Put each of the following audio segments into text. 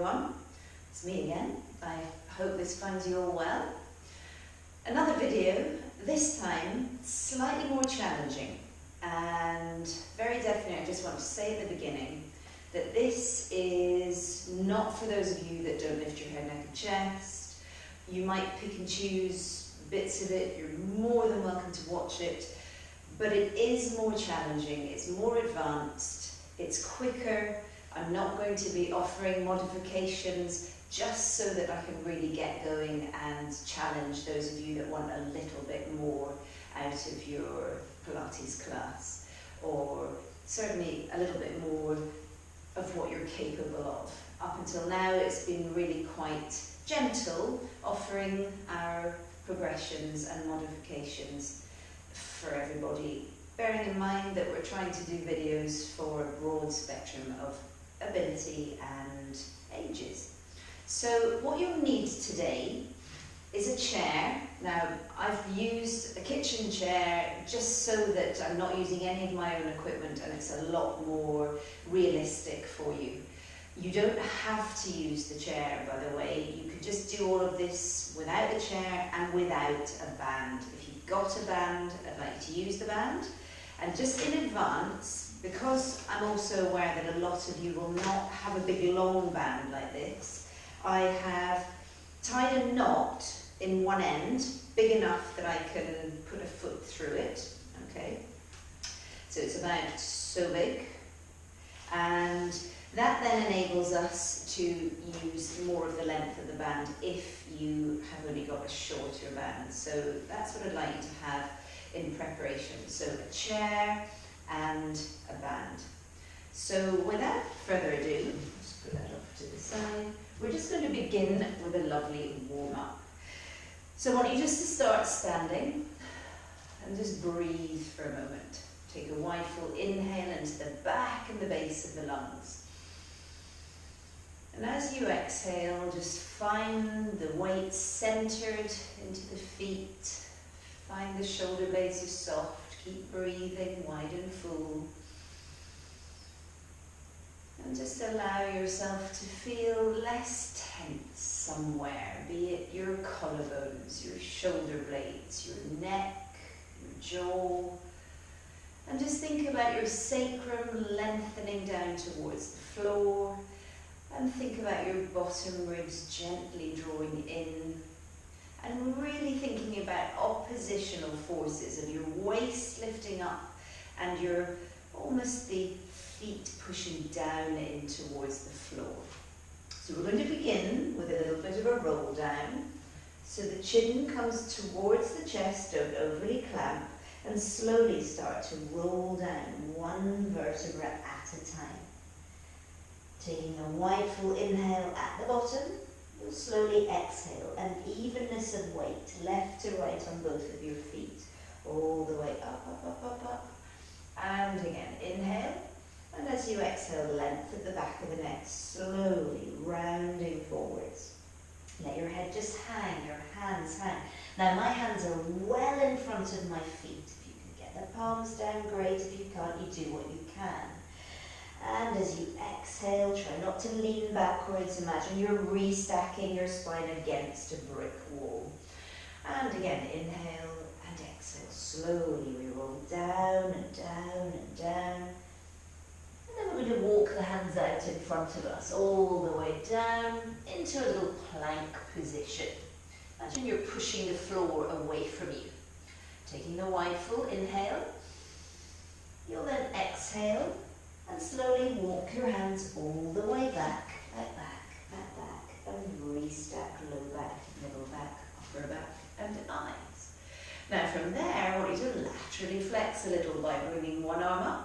everyone, it's me again. I hope this finds you all well. Another video, this time slightly more challenging, and very definitely I just want to say at the beginning that this is not for those of you that don't lift your head, neck and chest. You might pick and choose bits of it, you're more than welcome to watch it, but it is more challenging, it's more advanced, it's quicker. I'm not going to be offering modifications just so that I can really get going and challenge those of you that want a little bit more out of your Pilates class, or certainly a little bit more of what you're capable of. Up until now it's been really quite gentle, offering our progressions and modifications for everybody, bearing in mind that we're trying to do videos for a broad spectrum of ability and ages. So what you'll need today is a chair. Now I've used a kitchen chair just so that I'm not using any of my own equipment and it's a lot more realistic for you. You don't have to use the chair, by the way. You could just do all of this without the chair and without a band. If you've got a band, I'd like you to use the band. And just in advance, because I'm also aware that a lot of you will not have a big long band like this, I have tied a knot in one end, big enough that I can put a foot through it, okay? So it's about so big. And that then enables us to use more of the length of the band if you have only got a shorter band. So that's what I'd like you to have in preparation. So a chair and a band. So without further ado, just put that off to the side. We're just going to begin with a lovely warm-up. So I want you just to start standing and just breathe for a moment. Take a wide full inhale into the back and the base of the lungs. And as you exhale, just find the weight centered into the feet. Find the shoulder blades are soft. Keep breathing wide and full. And just allow yourself to feel less tense somewhere, be it your collarbones, your shoulder blades, your neck, your jaw. And just think about your sacrum lengthening down towards the floor. And think about your bottom ribs gently drawing in. And really thinking about oppositional forces of your waist lifting up and your almost the feet pushing down in towards the floor. So we're going to begin with a little bit of a roll down. So the chin comes towards the chest, don't overly clamp, and slowly start to roll down one vertebra at a time. Taking a wide full inhale at the bottom, you'll slowly exhale, an evenness of weight, left to right on both of your feet, all the way up, up, up, up, up. And again, inhale, and as you exhale, length at the back of the neck, slowly rounding forwards. Let your head just hang, your hands hang. Now my hands are well in front of my feet. If you can get the palms down, great. If you can't, you do what you can. And as you exhale, try not to lean backwards. Imagine you're restacking your spine against a brick wall. And again, inhale and exhale. Slowly we roll down and down and down. And then we're going to walk the hands out in front of us, all the way down into a little plank position. Imagine you're pushing the floor away from you. Taking a wide full inhale. You'll then exhale. And slowly walk your hands all the way back, and restack low back, middle back, upper back, and eyes. Now from there, I want you to laterally flex a little by bringing one arm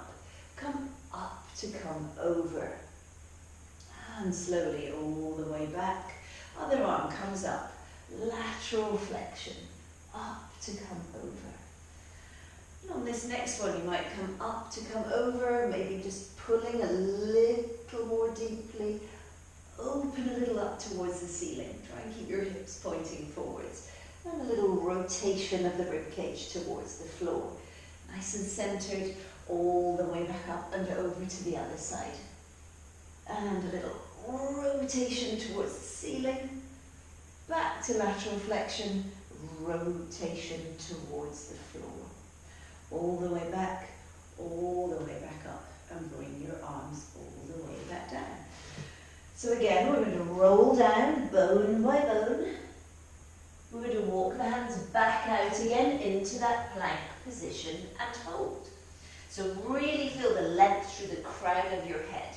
up to come over. And slowly all the way back, other arm comes up, lateral flexion, up to come over. On this next one, you might come up to come over, maybe just pulling a little more deeply, open a little up towards the ceiling. Try and keep your hips pointing forwards. And a little rotation of the ribcage towards the floor. Nice and centered, all the way back up and over to the other side. And a little rotation towards the ceiling, back to lateral flexion, rotation towards the floor. All the way back, all the way back up, and bring your arms all the way back down. So again, we're going to roll down, bone by bone. We're going to walk the hands back out again into that plank position and hold. So really feel the length through the crown of your head.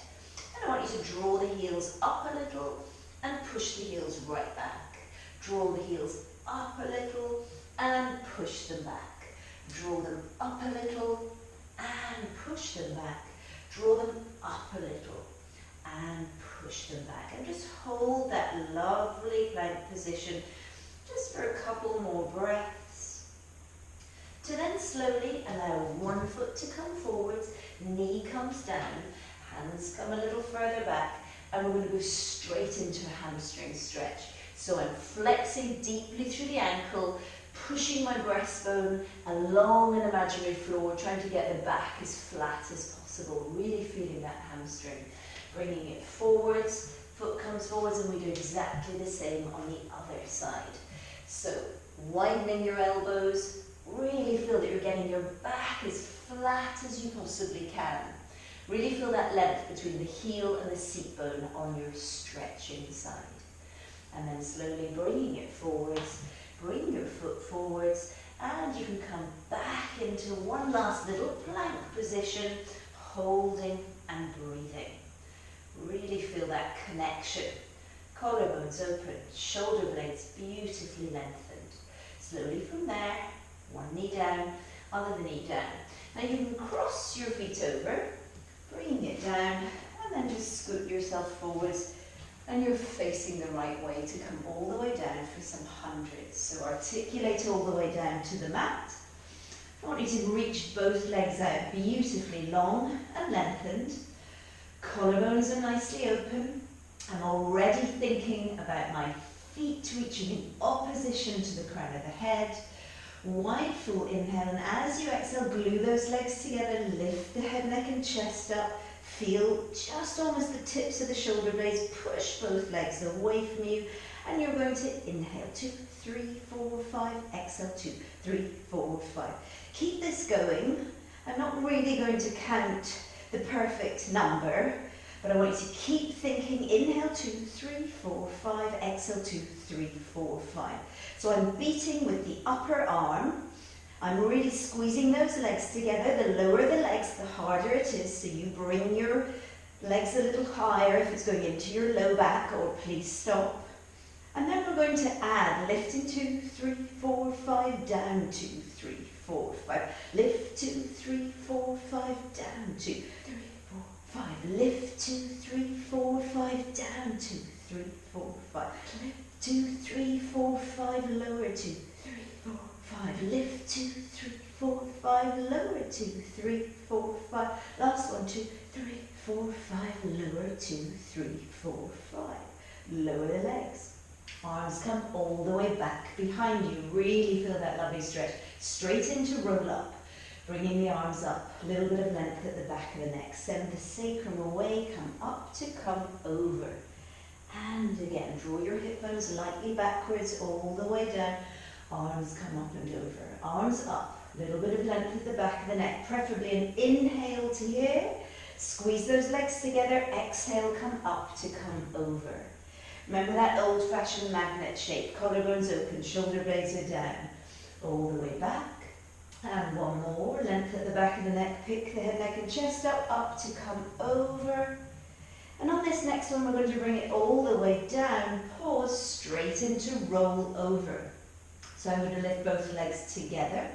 And I want you to draw the heels up a little and push the heels right back. Draw the heels up a little and push them back. Draw them up a little and push them back. Draw them up a little and push them back. And just hold that lovely plank position just for a couple more breaths. To then slowly allow one foot to come forwards, knee comes down, hands come a little further back, and we're going to go straight into a hamstring stretch. So I'm flexing deeply through the ankle, pushing my breastbone along an imaginary floor, trying to get the back as flat as possible, really feeling that hamstring. Bringing it forwards, foot comes forwards, and we do exactly the same on the other side. So widening your elbows, really feel that you're getting your back as flat as you possibly can. Really feel that length between the heel and the seat bone on your stretching side. And then slowly bringing it forwards, bring your foot forwards, and you can come back into one last little plank position, holding and breathing. Really feel that connection. Collarbones open, shoulder blades beautifully lengthened. Slowly from there, one knee down, other knee down. Now you can cross your feet over, bringing it down, and then just scoot yourself forwards, and you're facing the right way to come all the way down for some hundreds. So articulate all the way down to the mat. I want you to reach both legs out beautifully long and lengthened. Collarbones are nicely open. I'm already thinking about my feet reaching in opposition to the crown of the head. Wide full inhale, and as you exhale, glue those legs together, lift the head, neck and chest up. Feel just almost the tips of the shoulder blades, push both legs away from you, and you're going to inhale, 2, 3, 4, 5, exhale, 2, 3, 4, 5. Keep this going. I'm not really going to count the perfect number, but I want you to keep thinking, inhale 2, 3, 4, 5, exhale 2, 3, 4, 5. So I'm beating with the upper arm. I'm really squeezing those legs together. The lower the legs, the harder it is. So you bring your legs a little higher if it's going into your low back, or please stop. And then we're going to add, lifting 2, 3, 4, 5, down 2, 3, 4, 5. Lift 2, 3, 4, 5, down 2, 3, 4, 5. Lift 2, 3, 4, 5, down 2, 3, 4, 5. Lift 2, 3, 4, 5, lower 2, 3, 4, 5. Lift 2, 3, 4, 5, lower 2, 3, 4, 5. Last one, 2, 3, 4, 5, lower 2, 3, 4, 5. Lower the legs. Arms come all the way back behind you. Really feel that lovely stretch. Straight into roll up. Bringing the arms up. A little bit of length at the back of the neck. Send the sacrum away. Come up to come over. And again, draw your hip bones lightly backwards all the way down. Arms come up and over. Arms up. A little bit of length at the back of the neck. Preferably an inhale to here. Squeeze those legs together. Exhale, come up to come over. Remember that old-fashioned magnet shape. Collarbones open, shoulder blades are down. All the way back. And one more. Length at the back of the neck. Pick the head, neck and chest up to come over. And on this next one, we're going to bring it all the way down. Pause, straight into roll over. So I'm going to lift both legs together.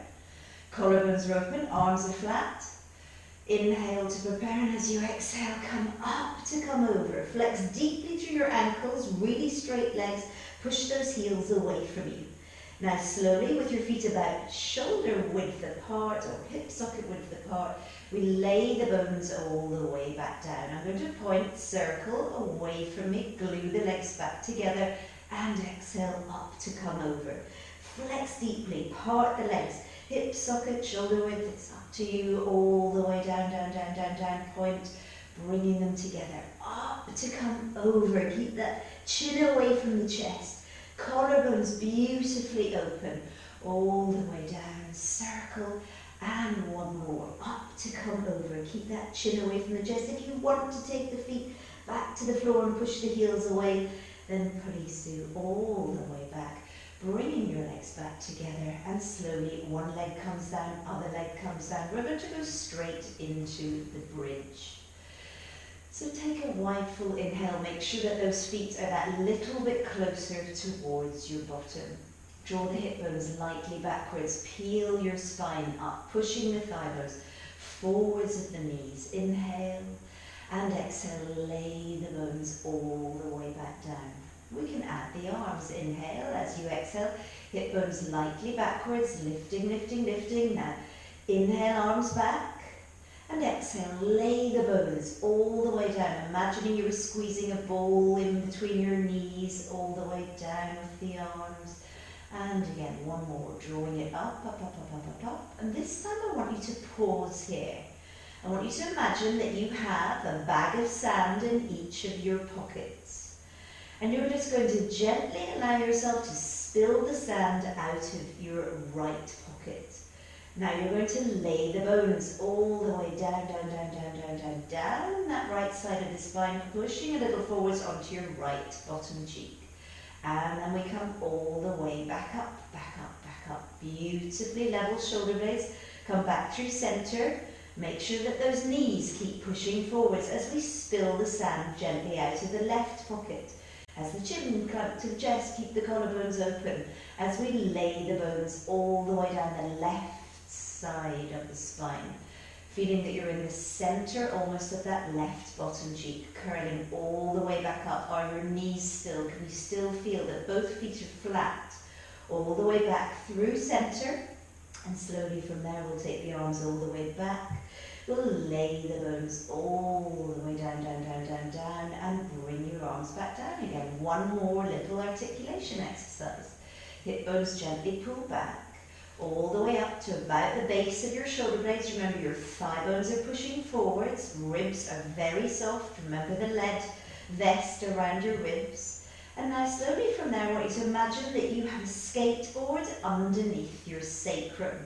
Collarbones are open, arms are flat. Inhale to prepare, and as you exhale, come up to come over. Flex deeply through your ankles, really straight legs. Push those heels away from you. Now slowly, with your feet about shoulder width apart or hip socket width apart, we lay the bones all the way back down. I'm going to point, circle away from me, glue the legs back together, and exhale up to come over. Flex deeply, part the legs, hip socket, shoulder width, it's up to you, all the way down, down, down, down, down, point, bringing them together, up to come over. Keep that chin away from the chest, collarbones beautifully open, all the way down, circle, and one more, up to come over. Keep that chin away from the chest. If you want to take the feet back to the floor and push the heels away, then please do, all the way back. Bringing your legs back together, and slowly one leg comes down, other leg comes down. We're going to go straight into the bridge. So take a wide full inhale. Make sure that those feet are that little bit closer towards your bottom. Draw the hip bones lightly backwards. Peel your spine up, pushing the thigh bones forwards of the knees. Inhale and exhale. Lay the bones all the way back down. We can add the arms. Inhale as you exhale, hip bones lightly backwards, lifting, lifting, lifting. Now inhale, arms back, and exhale, lay the bones all the way down. Imagining you were squeezing a bowl in between your knees, all the way down with the arms. And again, one more, drawing it up, up, up, up, up, up, up. And this time I want you to pause here. I want you to imagine that you have a bag of sand in each of your pockets. And you're just going to gently allow yourself to spill the sand out of your right pocket. Now you're going to lay the bones all the way down, down, down, down, down, down, down that right side of the spine, pushing a little forwards onto your right bottom cheek. And then we come all the way back up, back up, back up. Beautifully level shoulder blades. Come back through center. Make sure that those knees keep pushing forwards as we spill the sand gently out of the left pocket. As the chin comes to the chest, keep the collarbones open. As we lay the bones all the way down the left side of the spine. Feeling that you're in the center almost of that left bottom cheek, curling all the way back up. Are your knees still? Can you still feel that both feet are flat? All the way back through center. And slowly from there we'll take the arms all the way back. We'll lay the bones all the way down, down, down, down, down, and bring your arms back down again. One more little articulation exercise. Hip bones gently pull back, all the way up to about the base of your shoulder blades. Remember, your thigh bones are pushing forwards, ribs are very soft. Remember the lead vest around your ribs. And now slowly from there, I want you to imagine that you have a skateboard underneath your sacrum.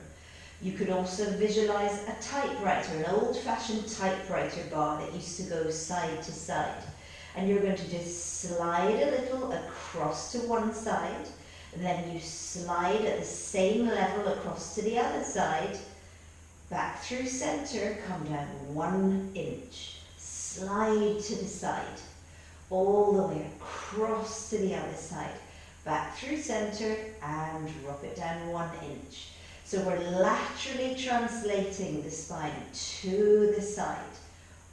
You could also visualize a typewriter, an old-fashioned typewriter bar that used to go side to side. And you're going to just slide a little across to one side, and then you slide at the same level across to the other side, back through center, come down 1 inch, slide to the side, all the way across to the other side, back through center, and drop it down 1 inch. So we're laterally translating the spine to the side,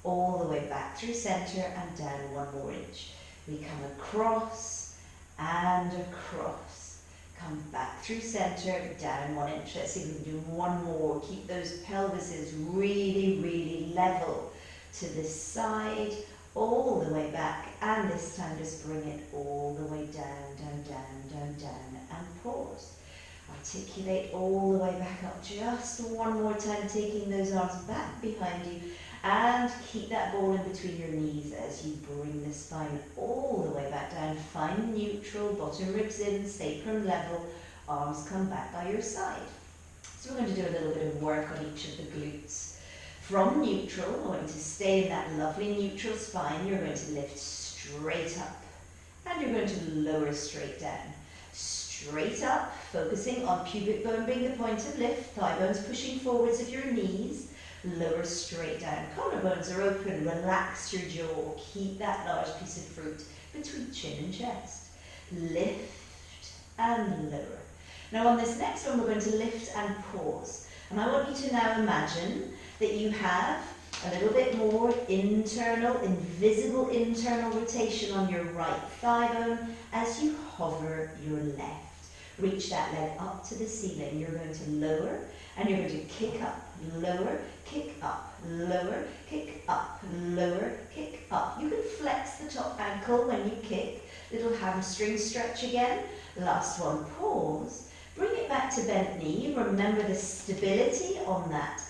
all the way back through center and down 1 more inch. We come across and across. Come back through center, down 1 inch. Let's see if we can do one more. Keep those pelvises really, really level to the side, all the way back. And this time just bring it all the way down, down, down, down, down, and pause. Articulate all the way back up. Just one more time, taking those arms back behind you. And keep that ball in between your knees as you bring the spine all the way back down. Find neutral, bottom ribs in, sacrum level, arms come back by your side. So we're going to do a little bit of work on each of the glutes. From neutral, I want you to stay in that lovely neutral spine. You're going to lift straight up. And you're going to lower straight down. Straight up, focusing on pubic bone being the point of lift, thigh bones pushing forwards of your knees. Lower straight down. Collarbones are open. Relax your jaw. Keep that large piece of fruit between chin and chest. Lift and lower. Now on this next one, we're going to lift and pause. And I want you to now imagine that you have a little bit more internal, invisible internal rotation on your right thigh bone as you hover your left. Reach that leg up to the ceiling. You're going to lower and you're going to kick up, lower, kick up, lower, kick up, lower, kick up. You can flex the top ankle when you kick. Little hamstring stretch again. Last one, pause. Bring it back to bent knee. Remember the stability on that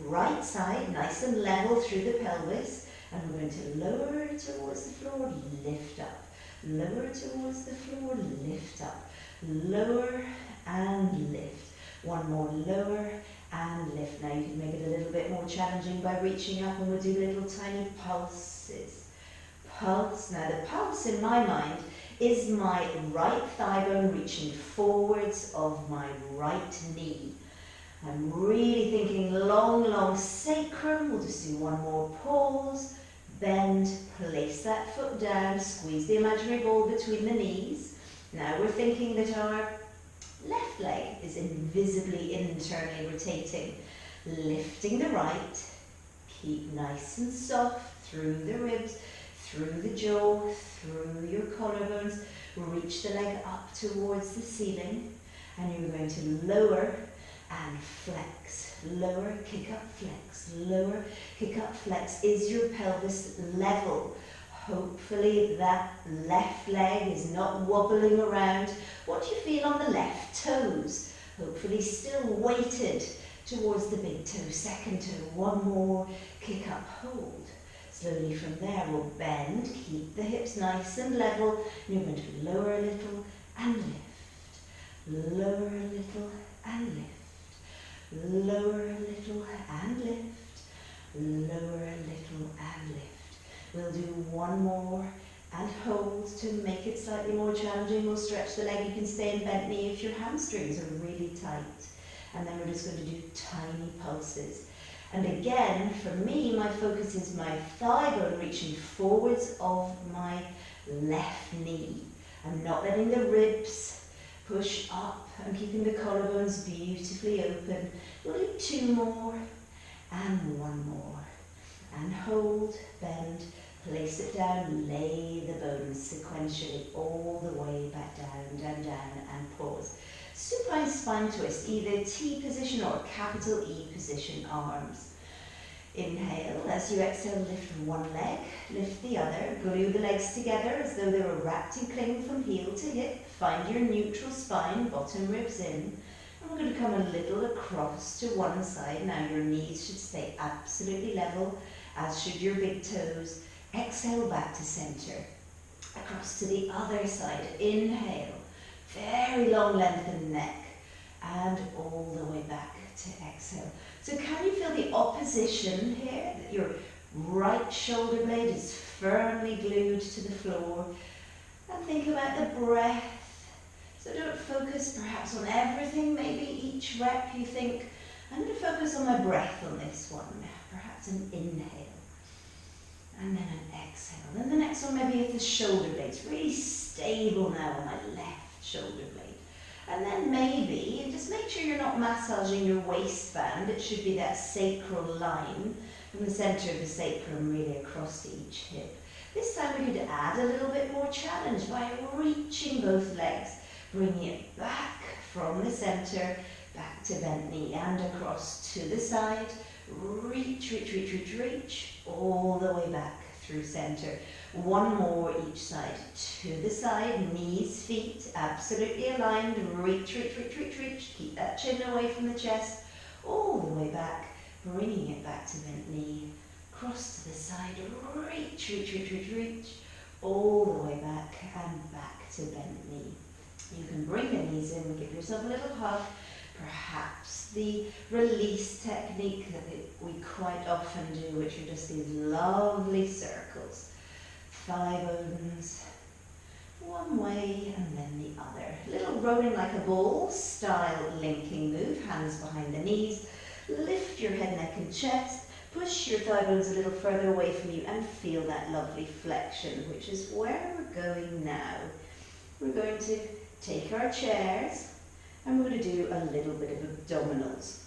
right side, nice and level through the pelvis. And we're going to lower towards the floor, lift up. Lower towards the floor, lift up. Lower and lift. One more, lower and lift. Now you can make it a little bit more challenging by reaching up, and we'll do little tiny pulses. Pulse. Now the pulse in my mind is my right thigh bone reaching forwards of my right knee. I'm really thinking long, long sacrum. We'll just do one more pause. Bend, place that foot down, squeeze the imaginary ball between the knees. Now we're thinking that our left leg is invisibly internally rotating. Lifting the right, keep nice and soft through the ribs, through the jaw, through your collarbones. Reach the leg up towards the ceiling, and you're going to lower and flex. Lower, kick up, flex. Lower, kick up, flex. Is your pelvis level? Hopefully that left leg is not wobbling around. What do you feel on the left toes? Hopefully still weighted towards the big toe, second toe. One more, kick up, hold. Slowly from there we'll bend, keep the hips nice and level. And you're going to lower a little and lift. Lower a little and lift. Lower a little and lift. Lower a little and lift. We'll do one more and hold to make it slightly more challenging. We'll stretch the leg. You can stay in bent knee if your hamstrings are really tight. And then we're just going to do tiny pulses. And again, for me, my focus is my thigh bone reaching forwards of my left knee. I'm not letting the ribs push up. I'm keeping the collarbones beautifully open. We'll do two more and one more. And hold, bend, place it down, lay the bones sequentially all the way back down, down, down, and pause. Supine spine twist, either T position or capital E position, arms. Inhale, as you exhale, lift one leg, lift the other, glue the legs together as though they were wrapped in cling from heel to hip. Find your neutral spine, bottom ribs in. And we're going to come a little across to one side. Now your knees should stay absolutely level, as should your big toes. Exhale back to center. Across to the other side. Inhale. Very long lengthened neck. And all the way back to exhale. So can you feel the opposition here? That your right shoulder blade is firmly glued to the floor. And think about the breath. So don't focus perhaps on everything. Maybe each rep you think, I'm going to focus on my breath on this one. Perhaps an inhale. And then an exhale. Then the next one maybe is the shoulder blades. Really stable now on my left shoulder blade. And then maybe, just make sure you're not massaging your waistband. It should be that sacral line from the center of the sacrum really across to each hip. This time we could add a little bit more challenge by reaching both legs, bringing it back from the center, back to bent knee and across to the side. Reach, reach, reach, reach, reach, all the way back through center. One more each side. To the side, knees, feet, absolutely aligned. Reach, reach, reach, reach, reach. Keep that chin away from the chest. All the way back, bringing it back to bent knee. Cross to the side, reach, reach, reach, reach, reach. All the way back and back to bent knee. You can bring the knees in, give yourself a little hug. Perhaps the release technique that we quite often do, which are just these lovely circles. Thigh bones, one way and then the other. Little rolling like a ball style linking move, hands behind the knees. Lift your head, neck and chest. Push your thigh bones a little further away from you and feel that lovely flexion, which is where we're going now. We're going to take our chairs and we're going to do a little bit of abdominals.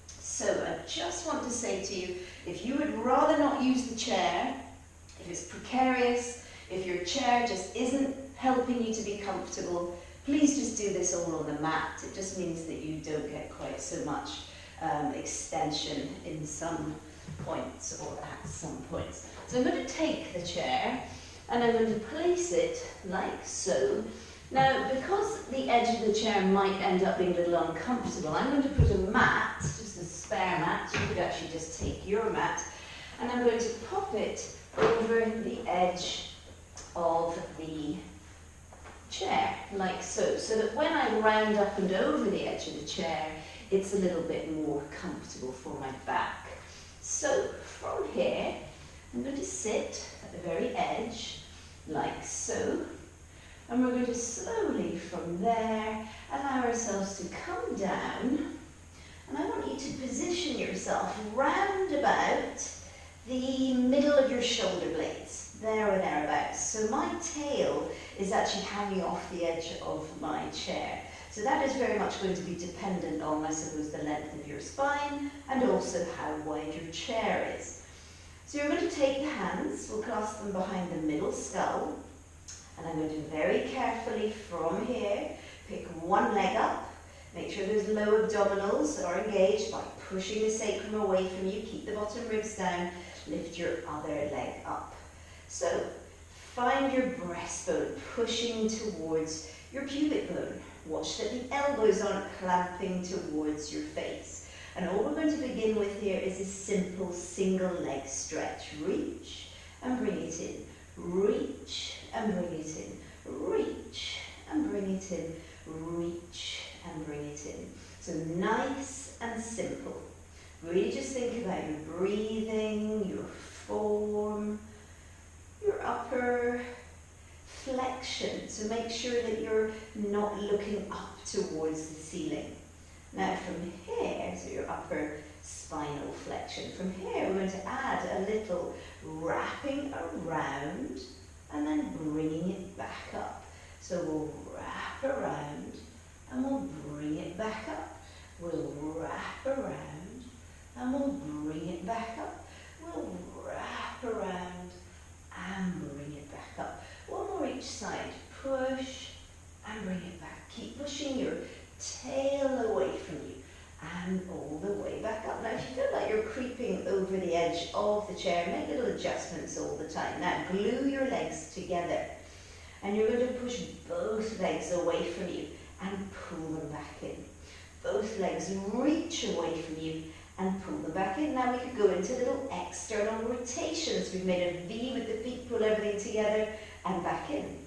So I just want to say to you, if you would rather not use the chair, if it's precarious, if your chair just isn't helping you to be comfortable, please just do this all on the mat. It just means that you don't get quite so much extension in some points or at some points. So I'm going to take the chair and I'm going to place it like so. Now, because the edge of the chair might end up being a little uncomfortable, I'm going to put a mat, just a spare mat. You could actually just take your mat and I'm going to pop it over the edge of the chair, like so, so that when I round up and over the edge of the chair, it's a little bit more comfortable for my back. So from here, I'm going to sit at the very edge, like so, and we're going to slowly from there allow ourselves to come down, and I want you to position yourself round about the middle of your shoulder blades, there or thereabouts. So my tail is actually hanging off the edge of my chair. So that is very much going to be dependent on, I suppose, the length of your spine and also how wide your chair is. So you're going to take the hands, we'll clasp them behind the middle skull, and I'm going to very carefully from here pick one leg up. Make sure those low abdominals are engaged by pushing the sacrum away from you. Keep the bottom ribs down. Lift your other leg up. So find your breastbone pushing towards your pubic bone. Watch that the elbows aren't clamping towards your face. And all we're going to begin with here is a simple single leg stretch. Reach and bring it in. Reach and bring it in. Reach and bring it in. Reach and bring it in. So nice and simple. Really just think about your breathing, your form, your upper flexion. So make sure that you're not looking up towards the ceiling. Now from here, so your upper spinal flexion. From here we're going to add a little wrapping around and then bringing it back up. So we'll wrap around and we'll bring it back up. We'll wrap around and we'll bring it back up. We'll wrap around and bring it back up. One more each side. Push and bring it back. Keep pushing your tail away from you and all the way back up. Now if you feel like you're creeping over the edge of the chair, make little adjustments all the time. Now glue your legs together and you're going to push both legs away from you and pull them back in. Both legs reach away from you and pull them back in. Now we could go into little external rotations. We've made a V with the feet, pull everything together and back in.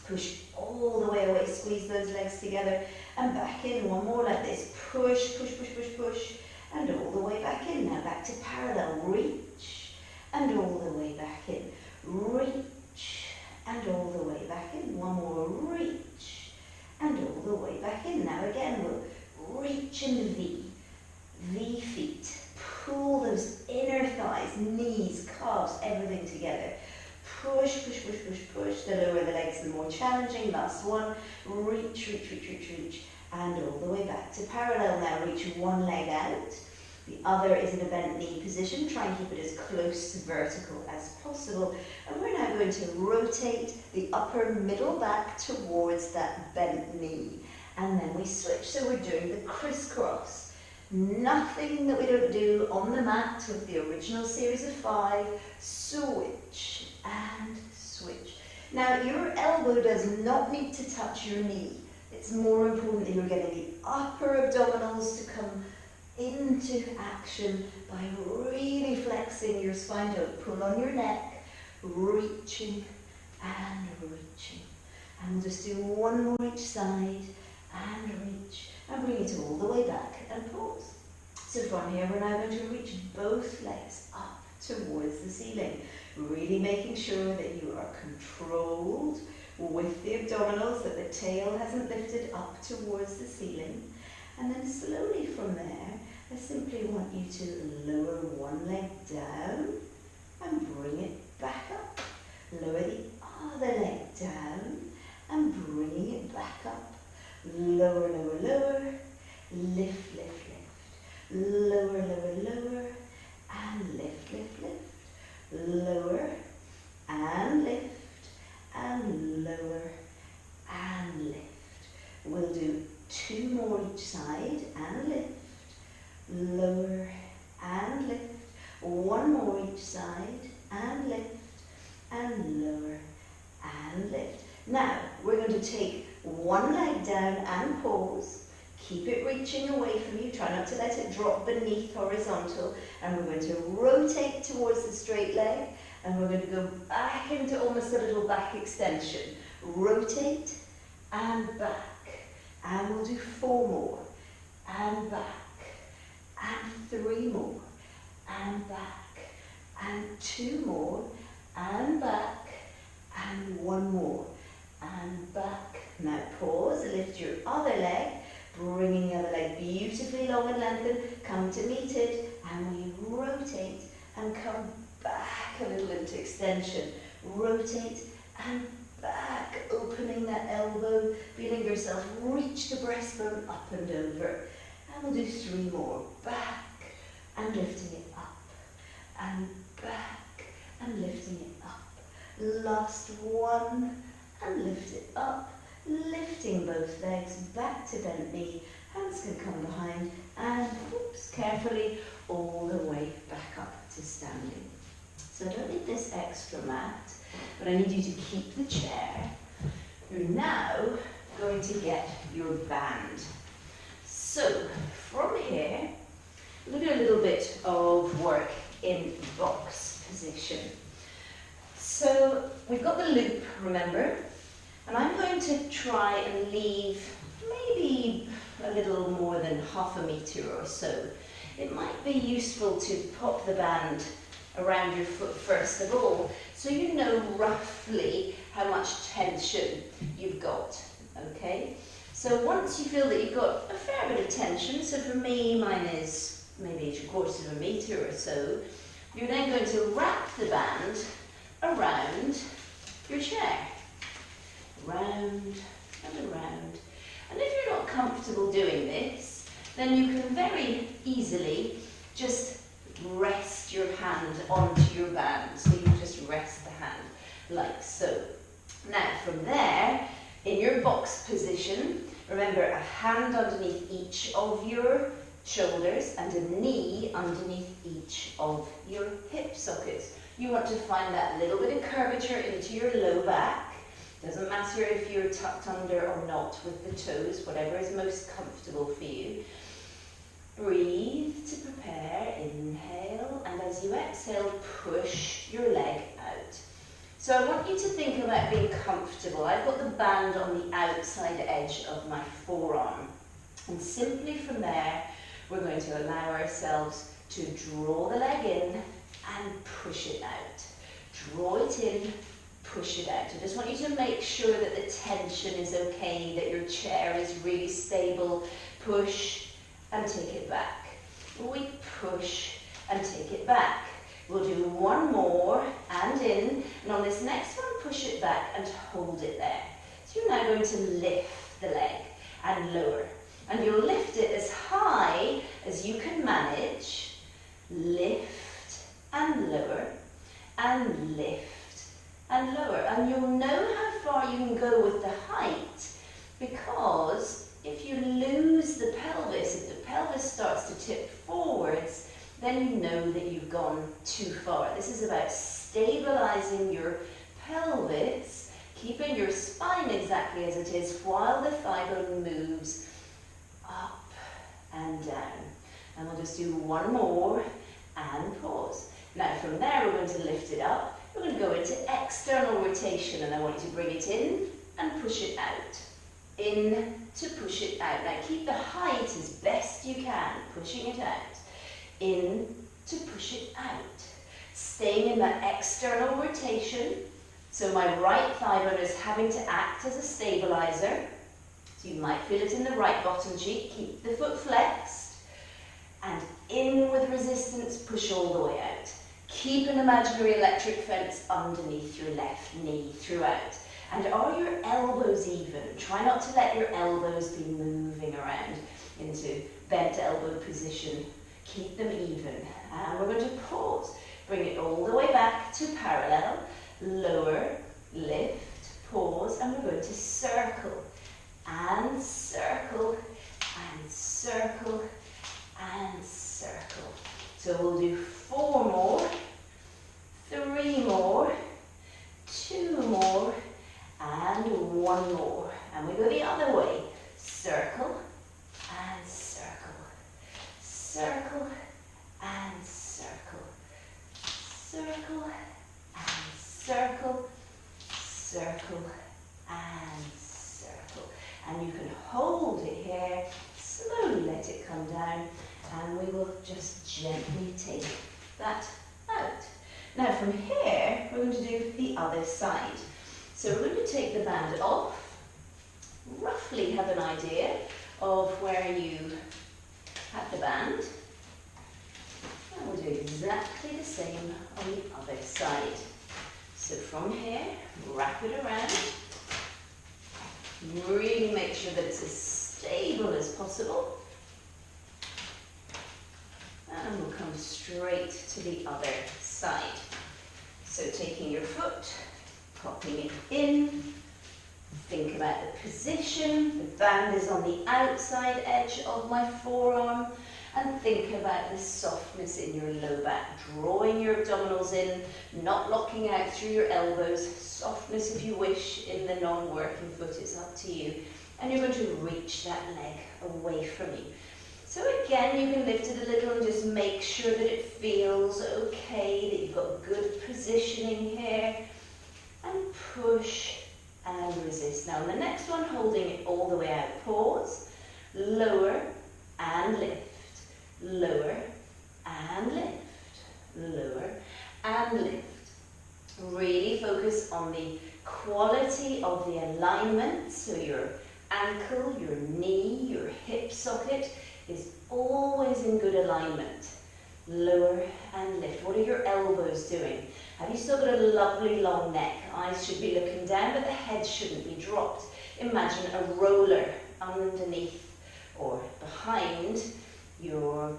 Push all the way away, squeeze those legs together and back in. One more like this. Push, push, push, push, push and all the way back in. Now back to parallel. Reach and all the way back in. Reach and all the way back in. One more. Reach and all the way back in. Now again we'll reach in the V. V feet. Pull those inner thighs, knees, calves, everything together. Push, push, push, push, push. The lower the legs, the more challenging. Last one. Reach, reach, reach, reach, reach. And all the way back to parallel now. Reach one leg out. The other is in a bent knee position. Try and keep it as close to vertical as possible. And we're now going to rotate the upper middle back towards that bent knee. And then we switch. So we're doing the crisscross. Nothing that we don't do on the mat with the original series of 5. Switch and switch. Now your elbow does not need to touch your knee. It's more important that you're getting the upper abdominals to come into action by really flexing your spine. Don't pull on your neck, reaching and reaching. And we'll just do one more each side and reach and bring it all the way back and pause. So from here we're now going to reach both legs up towards the ceiling, really making sure that you are controlled with the abdominals, that the tail hasn't lifted up towards the ceiling. And then slowly from there, I simply want you to lower one leg down and bring it back up. Lower the other leg down and bringing it back up. Lower, lower, lower, lift, lift, lift. Lower, lower, lower, and lift, lift, lift. Lower, and lift, and lower, and lift. We'll do 2 more each side, and lift. Lower, and lift. 1 more each side, and lift, and lower, and lift. Now, we're going to take one leg down and pause. Keep it reaching away from you. Try not to let it drop beneath horizontal. And we're going to rotate towards the straight leg. And we're going to go back into almost a little back extension. Rotate and back. And we'll do 4 more. And back. And 3 more. And back. And 2 more. And back. And 1 more. And back. Now pause. Lift your other leg. Bringing the other leg beautifully long and lengthened. Come to meet it. And we rotate and come back a little into extension. Rotate and back, opening that elbow, feeling yourself reach the breastbone up and over. And we'll do 3 more. Back and lifting it up. And back and lifting it up. Last one. And lift it up. Lifting both legs back to bent knee. Hands can come behind. And oops, carefully all the way back up to standing. So I don't need this extra mat, but I need you to keep the chair. You're now going to get your band. So from here, we'll do a little bit of work in box position. So we've got the loop, remember? And I'm going to try and leave maybe a little more than ½ a meter or so. It might be useful to pop the band around your foot first of all, so you know roughly how much tension you've got, okay? So once you feel that you've got a fair bit of tension, so for me, mine is maybe 1/4 meter or so, you're then going to wrap the band around your chair. Round and around. And if you're not comfortable doing this, then you can very easily just rest your hand onto your band. So you just rest the hand like so. Now from there, in your box position, remember a hand underneath each of your shoulders and a knee underneath each of your hip sockets. You want to find that little bit of curvature into your low back. Doesn't matter if you're tucked under or not with the toes, whatever is most comfortable for you. Breathe to prepare, inhale, and as you exhale, push your leg out. So I want you to think about being comfortable. I've got the band on the outside edge of my forearm. And simply from there, we're going to allow ourselves to draw the leg in and push it out. Draw it in, push it out. I just want you to make sure that the tension is okay, that your chair is really stable. Push and take it back. We push and take it back. We'll do 1 more and in, and on this next one, push it back and hold it there. So you're now going to lift the leg and lower. And you'll lift it as high as you can manage. Lift and lower, and lift and lower. And you'll know how far you can go with the height, because if you lose the pelvis, if the pelvis starts to tip forwards, then you know that you've gone too far. This is about stabilizing your pelvis, keeping your spine exactly as it is while the thigh bone moves up and down. And we'll just do 1 more and pause. Now from there we're going to lift it up. We're going to go into external rotation, and I want you to bring it in and push it out. In to push it out. Now keep the height as best you can, pushing it out. In to push it out. Staying in that external rotation. So my right thigh bone is having to act as a stabilizer. So you might feel it in the right bottom cheek. Keep the foot flexed. And in with resistance, push all the way out. Keep an imaginary electric fence underneath your left knee throughout. And are your elbows even? Try not to let your elbows be moving around into bent elbow position. Keep them even. And we're going to pause. Bring it all the way back to parallel. Lower, lift, pause, and we're going to circle. And circle, and circle, and circle. So we'll do 4 more, 3 more, 2 more, and 1 more. And we go the other way. Circle, circle, and circle, circle, and circle. And you can hold it here, slowly let it come down, and we will just gently take that out. Now from here, we're going to do the other side. So we're going to take the band off, roughly have an idea of where you had the band. And we'll do exactly the same on the other side. So from here, wrap it around. Really make sure that it's as stable as possible. And we'll come straight to the other side. So taking your foot, popping it in. Think about the position. The band is on the outside edge of my forearm. And think about the softness in your low back. Drawing your abdominals in, not locking out through your elbows. Softness, if you wish, in the non-working foot. It's up to you. And you're going to reach that leg away from you. So again, you can lift it a little and just make sure that it feels okay, that you've got good positioning here. And push and resist. Now on the next one, holding it all the way out. Pause. Lower and lift. Lower and lift. Lower and lift. Really focus on the quality of the alignment. So your ankle, your knee, your hip socket is always in good alignment. Lower and lift. What are your elbows doing? Have you still got a lovely long neck? Eyes should be looking down, but the head shouldn't be dropped. Imagine a roller underneath or behind your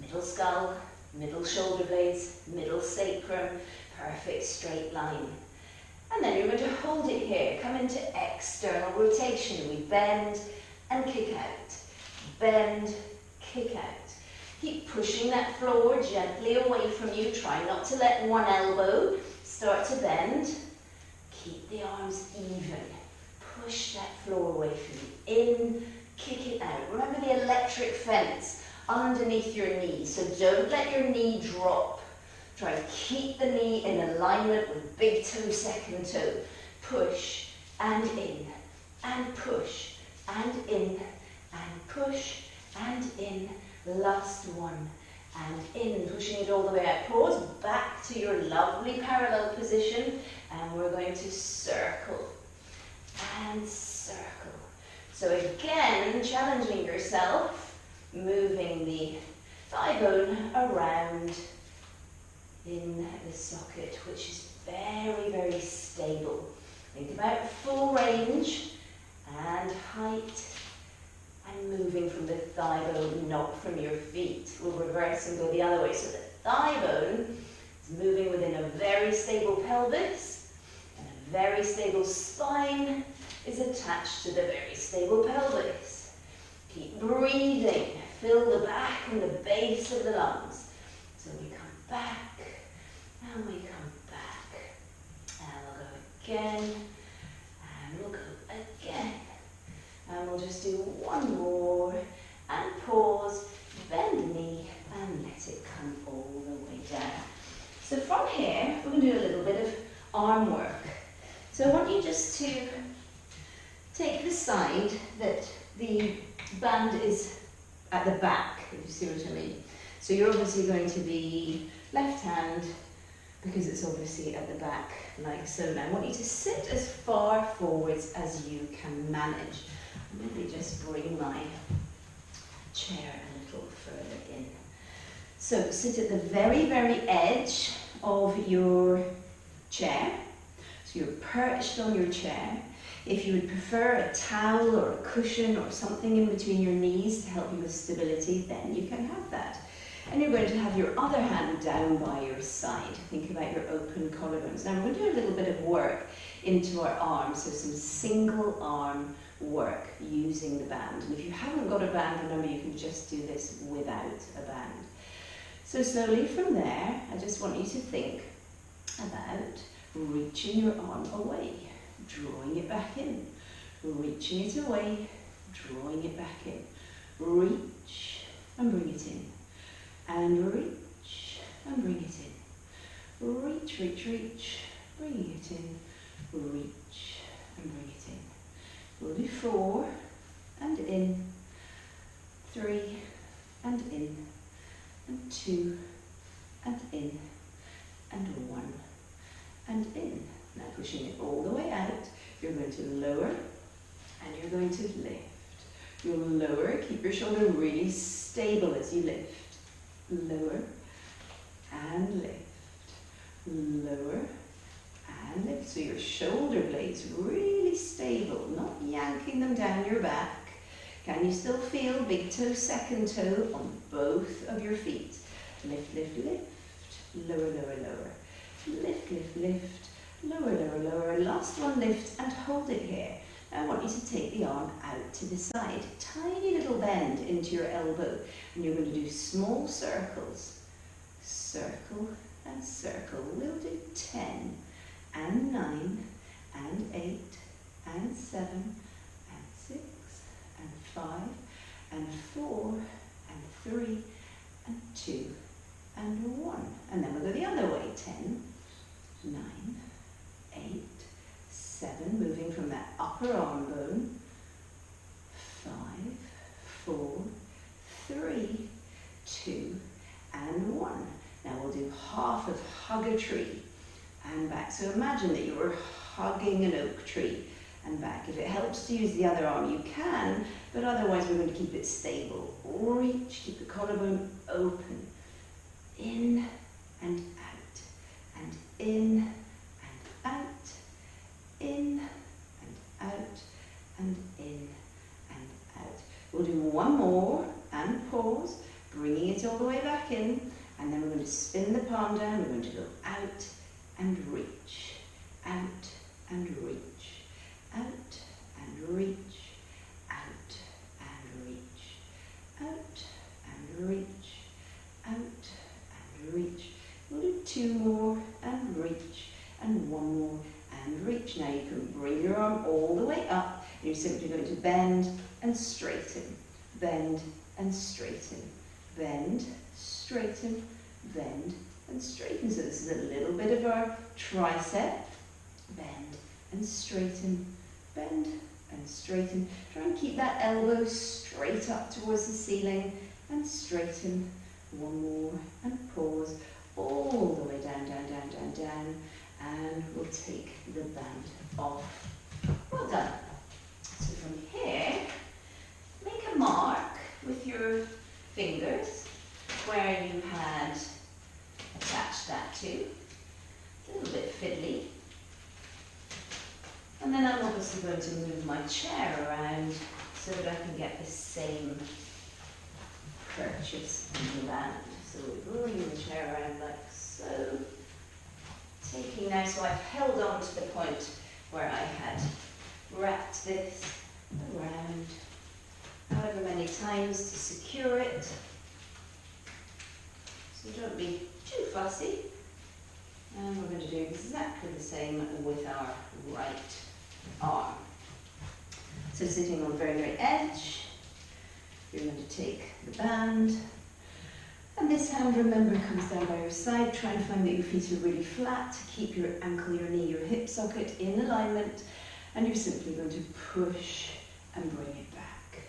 middle skull, middle shoulder blades, middle sacrum, perfect straight line. And then you're going to hold it here. Come into external rotation. We bend and kick out. Bend, kick out. Keep pushing that floor gently away from you. Try not to let one elbow start to bend. Keep the arms even. Push that floor away from you. In, kick it out. Remember the electric fence underneath your knee. So don't let your knee drop. Try to keep the knee in alignment with big toe, second toe. Push and in, and push and in, and push and in. Last one, and in, pushing it all the way out. Pause, back to your lovely parallel position, and we're going to circle and circle. So again, challenging yourself, moving the thigh bone around in the socket, which is very, very stable. Think about full range and height. And moving from the thigh bone, not from your feet. We'll reverse and go the other way. So the thigh bone is moving within a very stable pelvis, and a very stable spine is attached to the very stable pelvis. Keep breathing. Fill the back and the base of the lungs. So we come back, and we come back. And we'll go again, and we'll go again. And we'll just do one more, and pause, bend the knee, and let it come all the way down. So from here, we're going to do a little bit of arm work. So I want you just to take the side that the band is at the back, if you see what I mean. So you're obviously going to be left hand, because it's obviously at the back, like so. Now I want you to sit as far forwards as you can manage. Maybe just bring my chair a little further in. So sit at the very, very edge of your chair. So you're perched on your chair. If you would prefer a towel or a cushion or something in between your knees to help you with stability, then you can have that. And you're going to have your other hand down by your side. Think about your open collarbones. Now we're going to do a little bit of work into our arms, so some single arm work using the band. And if you haven't got a band, remember you can just do this without a band. So slowly from there, I just want you to think about reaching your arm away, drawing it back in, reaching it away, drawing it back in, reach and bring it in, and reach and bring it reach, reach, reach, bring it in, reach and bring it in. We'll do 4 and in, 3 and in, and 2 and in, and 1 and in. Now pushing it all the way out, you're going to lower and you're going to lift. You'll lower, keep your shoulder really stable as you lift. Lower and lift. Lower and lift. So your shoulder blades really stable, not yanking them down your back. Can you still feel big toe, second toe on both of your feet? Lift, lift, lift. Lower, lower, lower. Lift, lift, lift. Lower, lower, lower. Last one, lift and hold it here. Now I want you to take the arm out to the side. Tiny little bend into your elbow. And you're going to do small circles. Circle and circle. We'll do 10 and 9 and 8 and 7 and 6 and 5 and 4 and 3 and 2 and 1. And then we'll go the other way. 10, 9, 8, 7, moving from that upper arm bone. 5, 4, 3, 2, and 1. Now we'll do half of hug a tree and back. So imagine that you were hugging an oak tree and back. If it helps to use the other arm, you can, but otherwise we're going to keep it stable. Reach, keep the collarbone open. In and out, and in and out, in and out, and in and out. We'll do one more and pause, bringing it all the way back in, and then we're going to spin the palm down. We're going to go out and reach, out and reach, out and reach, out and reach, out and reach, out and reach. We'll do 2 more and reach, and 1 more and reach. Now you can bring your arm all the way up. You're simply going to bend and straighten, bend and straighten, bend, straighten, bend and straighten. So this is a little bit of our tricep. Bend and straighten, bend and straighten. Try and keep that elbow straight up towards the ceiling and straighten. 1 more and pause. All the way down, down, down, down, down. And we'll take the band off. Well done. So from here, make a mark with your fingers where you had attached that to. It's a little bit fiddly. And then I'm obviously going to move my chair around so that I can get the same purchase on the band. So we bring the chair around like so. Taking now, so I've held on to the point where I had wrapped this around however many times to secure it. So don't be too fussy. And we're going to do exactly the same with our right arm. So sitting on the very, very edge, you're going to take the band. And this hand, remember, comes down by your side. Try and find that your feet are really flat. Keep your ankle, your knee, your hip socket in alignment. And you're simply going to push and bring it back.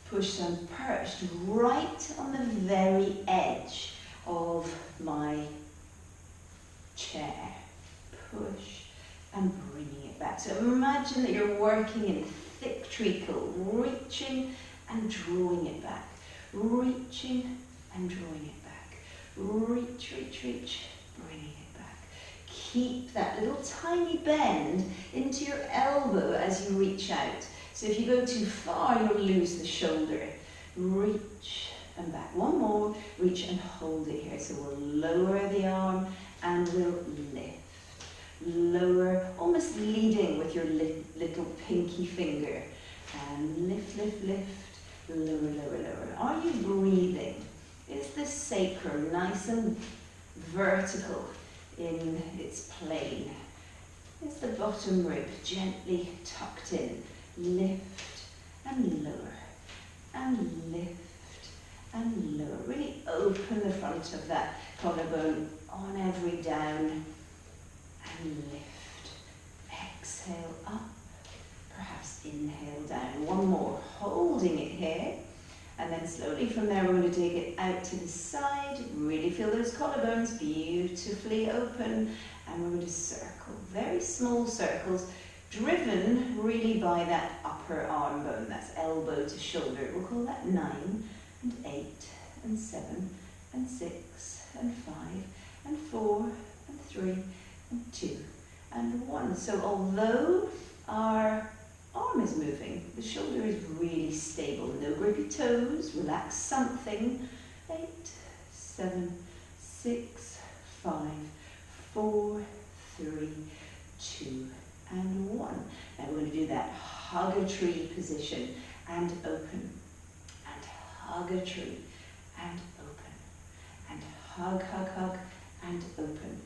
Push and perched right on the very edge of my chair. Push and bringing it back. So imagine that you're working in a thick treacle, reaching and drawing it back. Reaching and drawing it back. Reach, reach, reach, bringing it back. Keep that little tiny bend into your elbow as you reach out. So if you go too far, you'll lose the shoulder. Reach and back. 1 more, reach and hold it here. So we'll lower the arm and we'll lift. Lower, almost leading with your little pinky finger. And lift, lift, lift. Lower, lower, lower. Are you breathing? Is the sacrum nice and vertical in its plane? Is the bottom rib gently tucked in? Lift and lower and lift and lower. Really open the front of that collarbone on every down and lift. Exhale up, perhaps inhale down. One more, holding it here. And then slowly from there, we're going to take it out to the side. Really feel those collarbones beautifully open. And we're going to circle, very small circles, driven really by that upper arm bone. That's elbow to shoulder. We'll call that 9 and 8 and 7 and 6 and 5 and 4 and 3 and 2 and 1. So although our arm is moving, the shoulder is really stable. No grippy toes, relax something. 8, 7, 6, 5, 4, 3, 2, and 1. Now we're going to do that hug a tree position and open, and hug a tree and open, and hug, hug, hug, and open,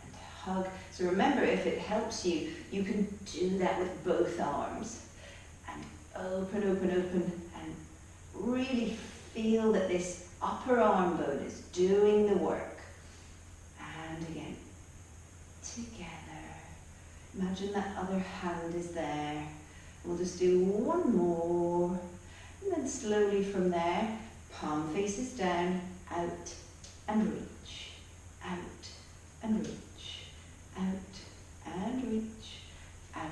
and hug. So remember, if it helps you, you can do that with both arms. And open, open, open, and really feel that this upper arm bone is doing the work. And again, together. Imagine that other hand is there. We'll just do one more. And then slowly from there, palm faces down, out and reach, out and reach, out and reach, out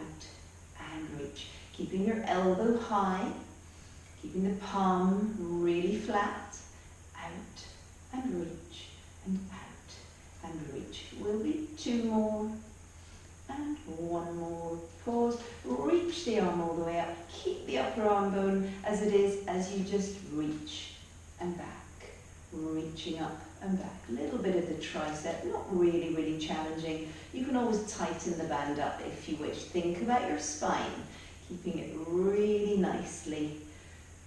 and reach. Keeping your elbow high, keeping the palm really flat, out and reach, and out and reach. Will be 2 more, and 1 more. Pause, reach the arm all the way up. Keep the upper arm bone as it is as you just reach and back. Reaching up and back. A little bit of the tricep, not really, really challenging. You can always tighten the band up if you wish. Think about your spine, keeping it really nicely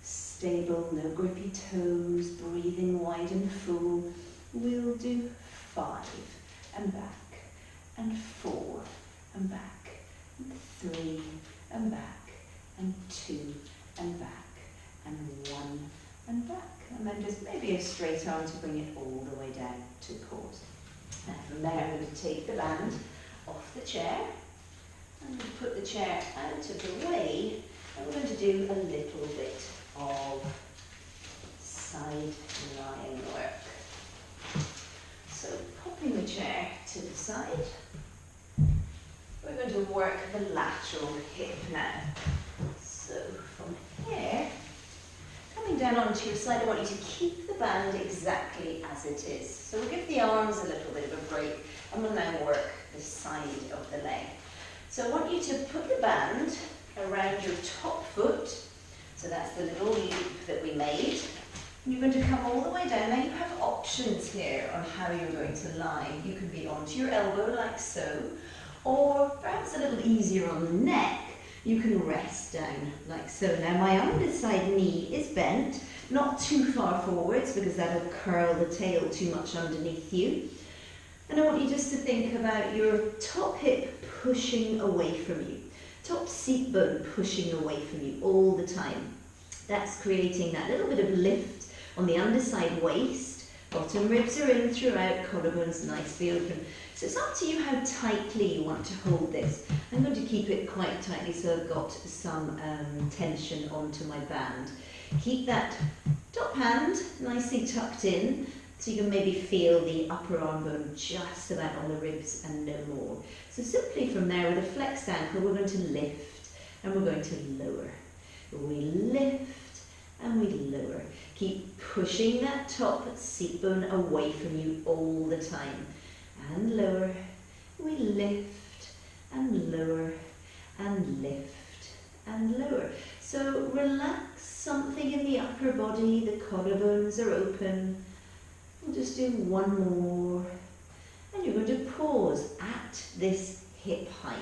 stable, no grippy toes, breathing wide and full. We'll do 5 and back, and 4 and back, and 3 and back, and 2 and back, and 1 and back. And then just maybe a straight arm to bring it all the way down to pause. And from there, I'm going to take the band off the chair. I'm going to put the chair out of the way. And we're going to do a little bit of side lying work. So popping the chair to the side, we're going to work the lateral hip now. So from here, coming down onto your side, I want you to keep the band exactly as it is. So we'll give the arms a little bit of a break, and we'll now work the side of the leg. So I want you to put the band around your top foot. So that's the little loop that we made. And you're going to come all the way down. Now you have options here on how you're going to lie. You can be onto your elbow like so, or perhaps a little easier on the neck, you can rest down like so. Now my underside knee is bent, not too far forwards because that'll curl the tail too much underneath you. And I want you just to think about your top hip pushing away from you, top seat bone pushing away from you all the time. That's creating that little bit of lift on the underside waist. Bottom ribs are in throughout, collarbones nicely open. So it's up to you how tightly you want to hold this. I'm going to keep it quite tightly so I've got some tension onto my band. Keep that top hand nicely tucked in so you can maybe feel the upper arm bone just about on the ribs and no more. So simply from there with a flexed ankle, we're going to lift and we're going to lower. We lift and we lower. Keep pushing that top seat bone away from you all the time. And lower, we lift and lower and lift and lower. So relax something in the upper body, the collarbones are open. We'll just do 1 more. And you're going to pause at this hip height.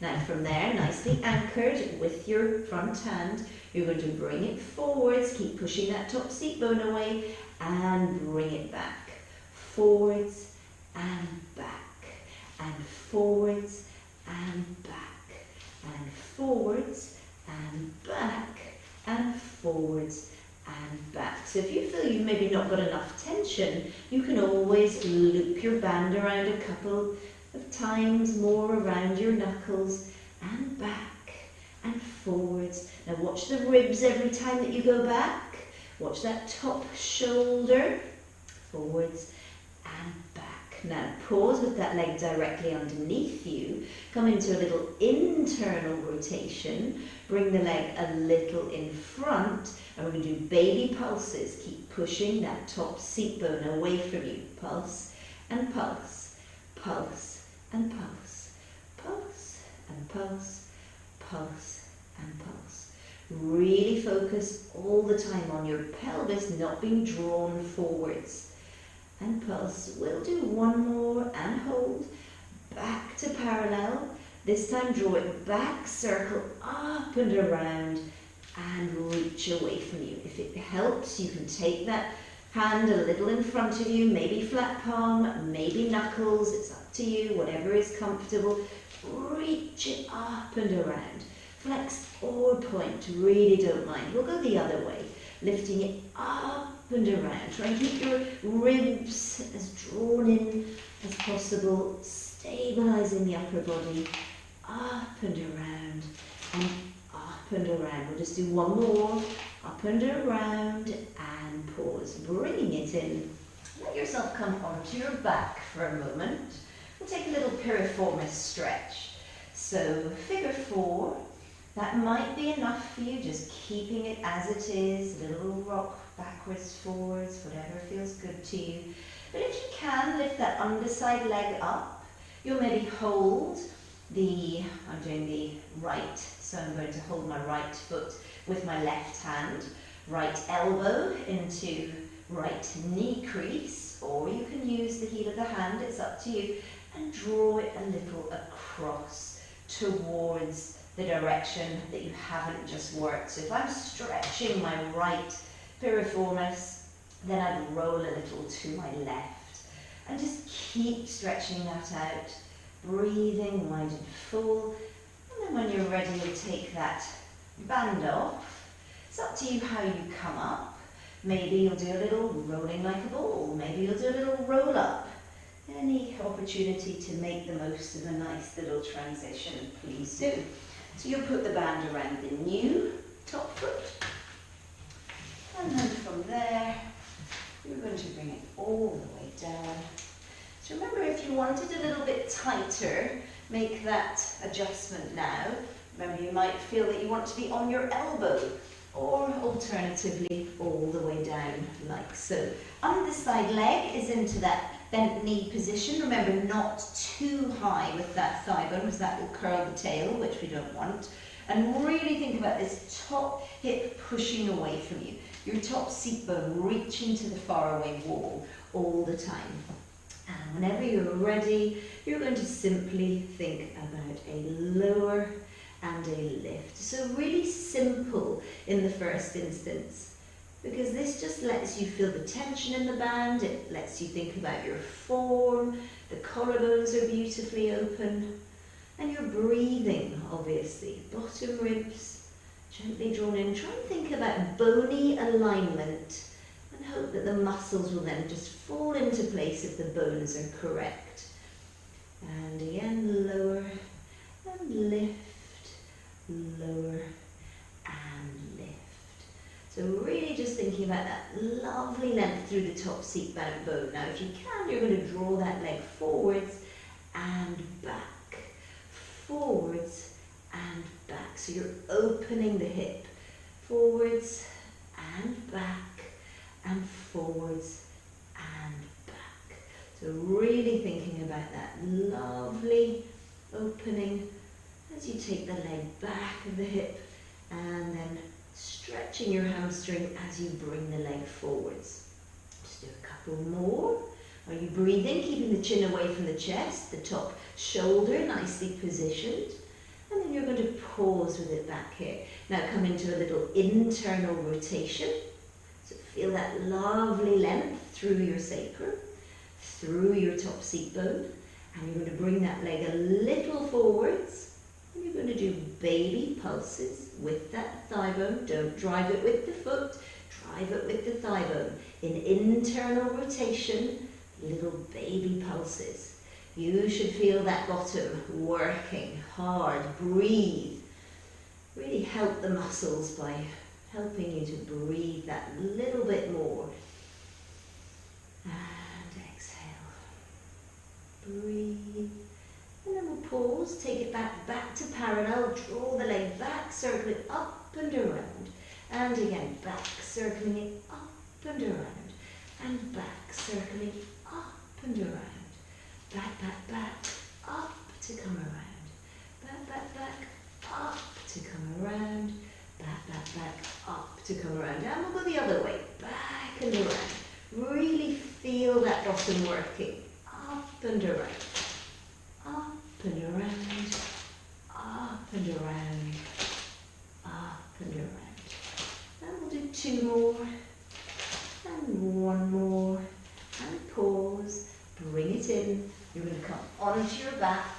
Now from there, nicely anchored with your front hand, you're going to bring it forwards, keep pushing that top seat bone away and bring it back. Forwards and back, and forwards and back, and forwards and back, and forwards and back. So if you feel you've maybe not got enough tension, you can always loop your band around a couple of times more around your knuckles and back and forwards. Now watch the ribs every time that you go back. Watch that top shoulder, forwards and back. Now pause with that leg directly underneath you. Come into a little internal rotation. Bring the leg a little in front. And we're going to do baby pulses. Keep pushing that top seat bone away from you. Pulse and pulse, pulse and pulse, pulse and pulse, pulse and pulse. Really focus all the time on your pelvis not being drawn forwards. And pulse. We'll do one more and hold. Back to parallel. This time draw it back, circle up and around and reach away from you. If it helps, you can take that hand a little in front of you, maybe flat palm, maybe knuckles, it's up to you, whatever is comfortable. Reach it up and around. Flex or point, really don't mind. We'll go the other way, lifting it up and around. Try and keep your ribs as drawn in as possible, stabilizing the upper body, up and around, and up and around. We'll just do one more, up and around, and pause, bringing it in. Let yourself come onto your back for a moment. We'll take a little piriformis stretch. So figure 4, that might be enough for you, just keeping it as it is, a little rock backwards, forwards, whatever feels good to you. But if you can, lift that underside leg up. You'll maybe hold I'm doing the right, so I'm going to hold my right foot with my left hand, right elbow into right knee crease, or you can use the heel of the hand, it's up to you, and draw it a little across towards the direction that you haven't just worked. So if I'm stretching my right piriformis, then I'd roll a little to my left. And just keep stretching that out, breathing wide and full. And then when you're ready, you'll take that band off. It's up to you how you come up. Maybe you'll do a little rolling like a ball. Maybe you'll do a little roll up. Any opportunity to make the most of a nice little transition, please do. So you'll put the band around the new top foot. And then from there, you're going to bring it all the way down. So remember, if you wanted a little bit tighter, make that adjustment now. Remember, you might feel that you want to be on your elbow, or alternatively, all the way down, like so. Underside leg is into that bent knee position. Remember, not too high with that thigh bone, because that will curl the tail, which we don't want. And really think about this top hip pushing away from you. Your top seat bone reaching to the faraway wall all the time. And whenever you're ready, you're going to simply think about a lower and a lift. So really simple in the first instance, because this just lets you feel the tension in the band, it lets you think about your form, the collarbones are beautifully open, and you're breathing, obviously. Bottom ribs gently drawn in. Try and think about bony alignment and hope that the muscles will then just fall into place if the bones are correct. And again, lower and lift, lower and lift. So really just thinking about that lovely length through the top seat bone. Now if you can, you're going to draw that leg forwards and back, forwards and back. So you're opening the hip, forwards and back, and forwards and back. So really thinking about that lovely opening as you take the leg back of the hip, and then stretching your hamstring as you bring the leg forwards. Just do a couple more. Are you breathing, keeping the chin away from the chest, the top shoulder nicely positioned? And then you're going to pause with it back here. Now come into a little internal rotation. So feel that lovely length through your sacrum, through your top seat bone. And you're going to bring that leg a little forwards. And you're going to do baby pulses with that thigh bone. Don't drive it with the foot. drive it with the thigh bone. In internal rotation, little baby pulses. You should feel that bottom working hard. Breathe. Really help the muscles by helping you to breathe that little bit more. And exhale. Breathe. And then we'll pause, take it back to parallel, draw the leg back, circle it up and around. And again, back, circling it up and around. And back, circling up and around. Back, up to come around. Back, up to come around. Back, up to come around. And we'll go the other way, back and around. Really feel that bottom working. Up and around. Up and around. Up and around. Up and around. And we'll do 2 more. And 1 more. And pause. Bring it in. You're going to come onto your back.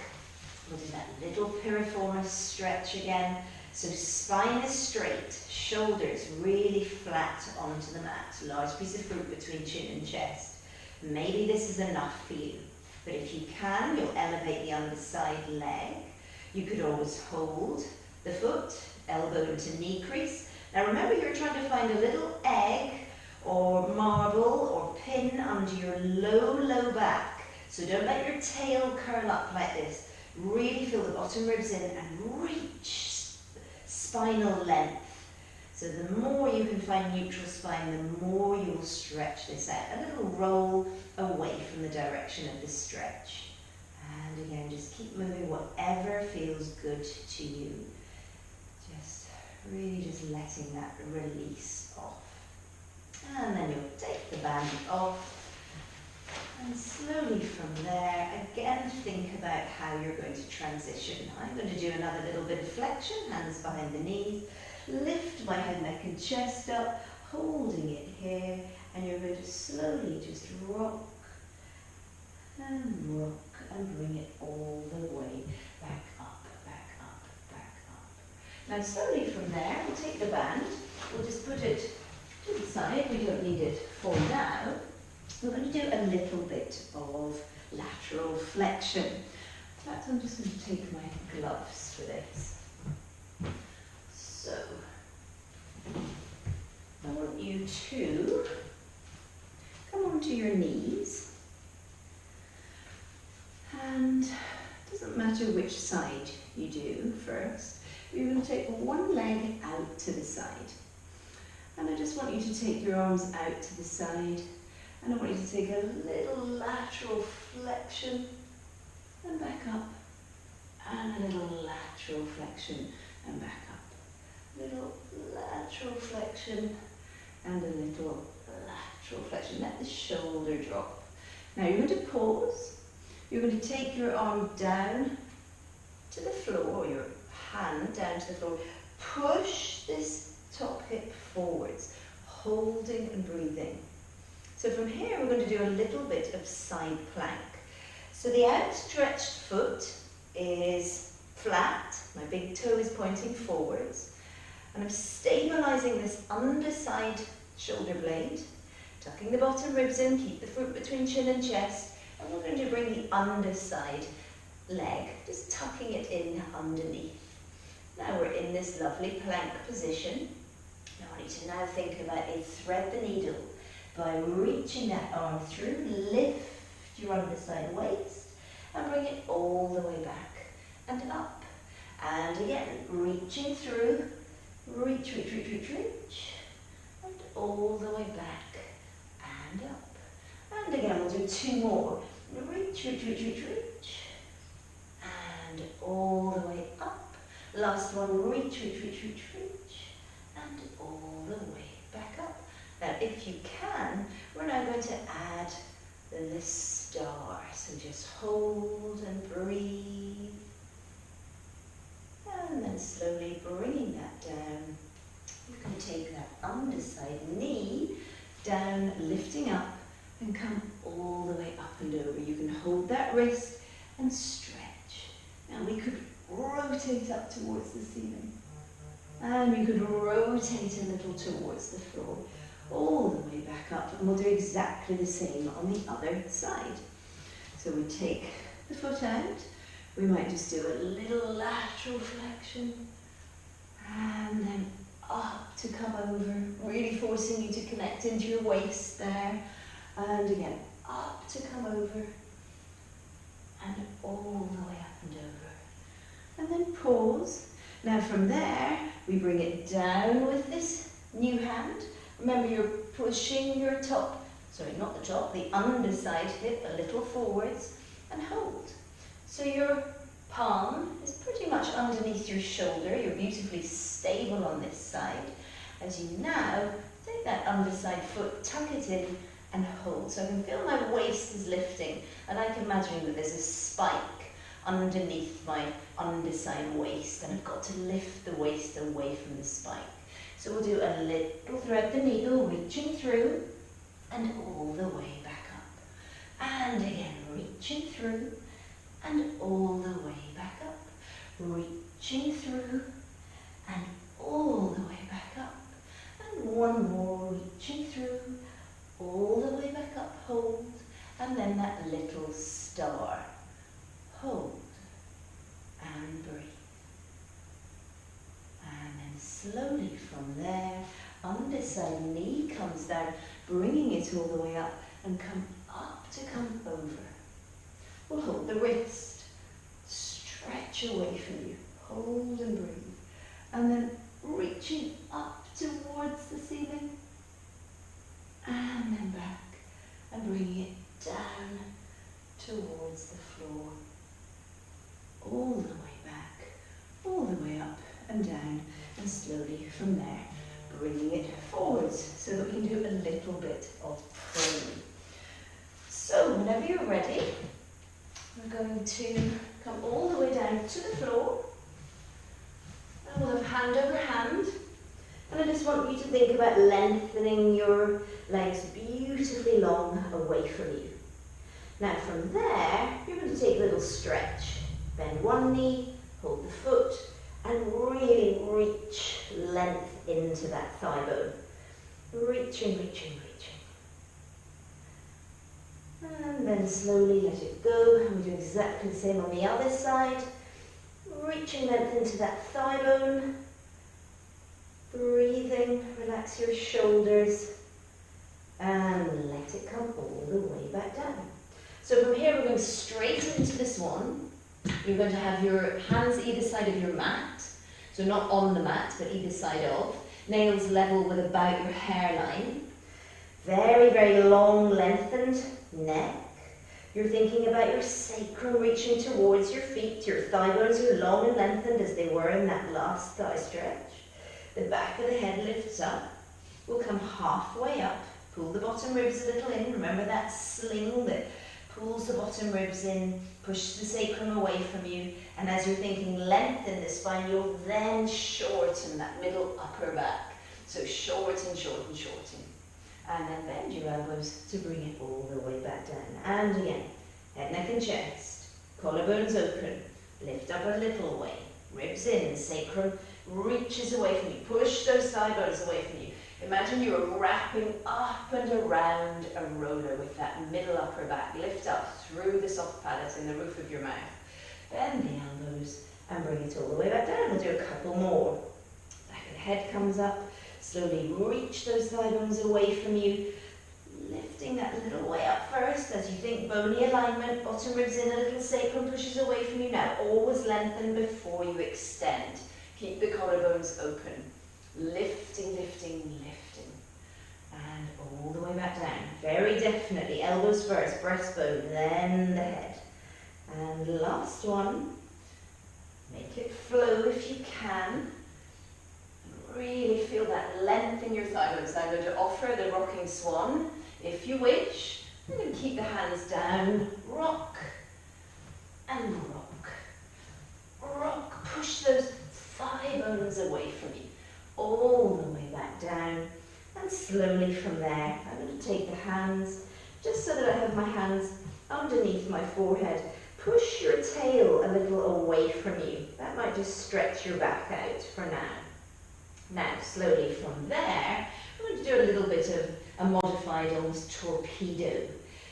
We'll do that little piriformis stretch again. So spine is straight, shoulders really flat onto the mat. Large piece of fruit between chin and chest. Maybe this is enough for you. But if you can, you'll elevate the underside leg. You could always hold the foot, elbow into knee crease. Now remember, you're trying to find a little egg or marble or pin under your low back. So don't let your tail curl up like this. Really feel the bottom ribs in and reach spinal length. So the more you can find neutral spine, the more you will stretch this out. A little roll away from the direction of the stretch. And again, just keep moving whatever feels good to you. Just really just letting that release off. And then you'll take the band off. And slowly from there, again think about how you're going to transition. I'm going to do another little bit of flexion, hands behind the knees. Lift my head, neck and chest up, holding it here. And you're going to slowly just rock and bring it all the way back up, back up, back up. Now slowly from there, we'll take the band. We'll just put it to the side. We don't need it for now. We're going to do a little bit of lateral flexion. In fact, I'm just going to take my gloves for this. So, I want you to come onto your knees. And it doesn't matter which side you do first. You're going to take one leg out to the side. And I just want you to take your arms out to the side. And I want you to take a little lateral flexion and back up. And a little lateral flexion and back up. Little lateral flexion and a little lateral flexion. Let the shoulder drop. Now you're going to pause. You're going to take your arm down to the floor, or your hand down to the floor. Push this top hip forwards, holding and breathing. So from here, we're going to do a little bit of side plank. So the outstretched foot is flat. My big toe is pointing forwards. And I'm stabilizing this underside shoulder blade, tucking the bottom ribs in, keep the foot between chin and chest. And we're going to bring the underside leg, just tucking it in underneath. Now we're in this lovely plank position. Now I want you to now think about a thread the needle. By reaching that arm through, lift your underside waist and bring it all the way back and up. And again, reaching through, reach, and all the way back and up. And again, we'll do 2 more. Reach, and all the way up. Last one, reach, and all the way back up. Now, if you can, we're now going to add the star. So just hold and breathe. And then slowly bringing that down. You can take that underside knee down, lifting up, and come all the way up and over. You can hold that wrist and stretch. Now we could rotate up towards the ceiling. And you could rotate a little towards the floor. all the way back up, and we'll do exactly the same on the other side. So we take the foot out, we might just do a little lateral flexion, and then up to come over, really forcing you to connect into your waist there, and again, up to come over, and all the way up and over. And then pause. Now from there, we bring it down with this new hand. Remember, you're pushing your top, sorry, not the top, the underside hip a little forwards, and hold. So your palm is pretty much underneath your shoulder. You're beautifully stable on this side. As you now take that underside foot, tuck it in, and hold. So I can feel my waist is lifting, and I can imagine that there's a spike underneath my underside waist, and I've got to lift the waist away from the spike. So we'll do a little thread the needle, reaching through, and all the way back up. And again, reaching through, and all the way back up. Reaching through, and all the way back up. And one more, reaching through, all the way back up, hold, and then that little star. Hold, and breathe. And then slowly from there, underside knee comes down, bringing it all the way up, and come up to come over. We'll hold the wrist, stretch away from you, hold and breathe, and then reaching up towards the ceiling, and then back, and bringing it down towards the floor. All the way back, all the way up and down, and slowly from there, bringing it forwards so that we can do a little bit of pulling. So whenever you're ready, we're going to come all the way down to the floor, and we'll have hand over hand, and I just want you to think about lengthening your legs beautifully long away from you. Now from there, you're going to take a little stretch. Bend one knee, hold the foot, and really reach length into that thigh bone. Reaching, reaching, reaching. And then slowly let it go, and we do exactly the same on the other side. Reaching length into that thigh bone. Breathing, relax your shoulders, and let it come all the way back down. So from here we're going straight into this one. You're going to have your hands either side of your mat, so not on the mat, but either side of. Nails level with about your hairline. Very, very long, lengthened neck. You're thinking about your sacrum reaching towards your feet. Your thigh bones are long and lengthened as they were in that last thigh stretch. The back of the head lifts up. We'll come halfway up. Pull the bottom ribs a little in. Remember that sling that pulls the bottom ribs in, push the sacrum away from you, and as you're thinking lengthen the spine, you'll then shorten that middle upper back. So shorten, shorten, shorten. And then bend your elbows to bring it all the way back down. And again, head, neck and chest, collarbones open, lift up a little way, ribs in, sacrum reaches away from you, push those thigh bones away from you. Imagine you're wrapping up and around a roller with that middle upper back. Lift up through the soft palate in the roof of your mouth. Bend the elbows and bring it all the way back down. We'll do a couple more. Back of the head comes up. Slowly reach those thigh bones away from you. Lifting that little way up first as you think bony alignment. Bottom ribs in, a little sacrum pushes away from you. Now always lengthen before you extend. Keep the collarbones open. Lifting, lifting, lifting. And all the way back down. Very definitely. Elbows first, breastbone, then the head. And last one. Make it flow if you can. Really feel that length in your thigh bones. I'm going to offer the rocking swan. If you wish, I'm going to keep the hands down. Rock. And rock. Rock. Push those thigh bones away from you. All the way back down, and slowly from there I'm going to take the hands just so that I have my hands underneath my forehead. Push your tail a little away from you. That might just stretch your back out for now. Now, slowly from there, we're going to do a little bit of a modified, almost torpedo.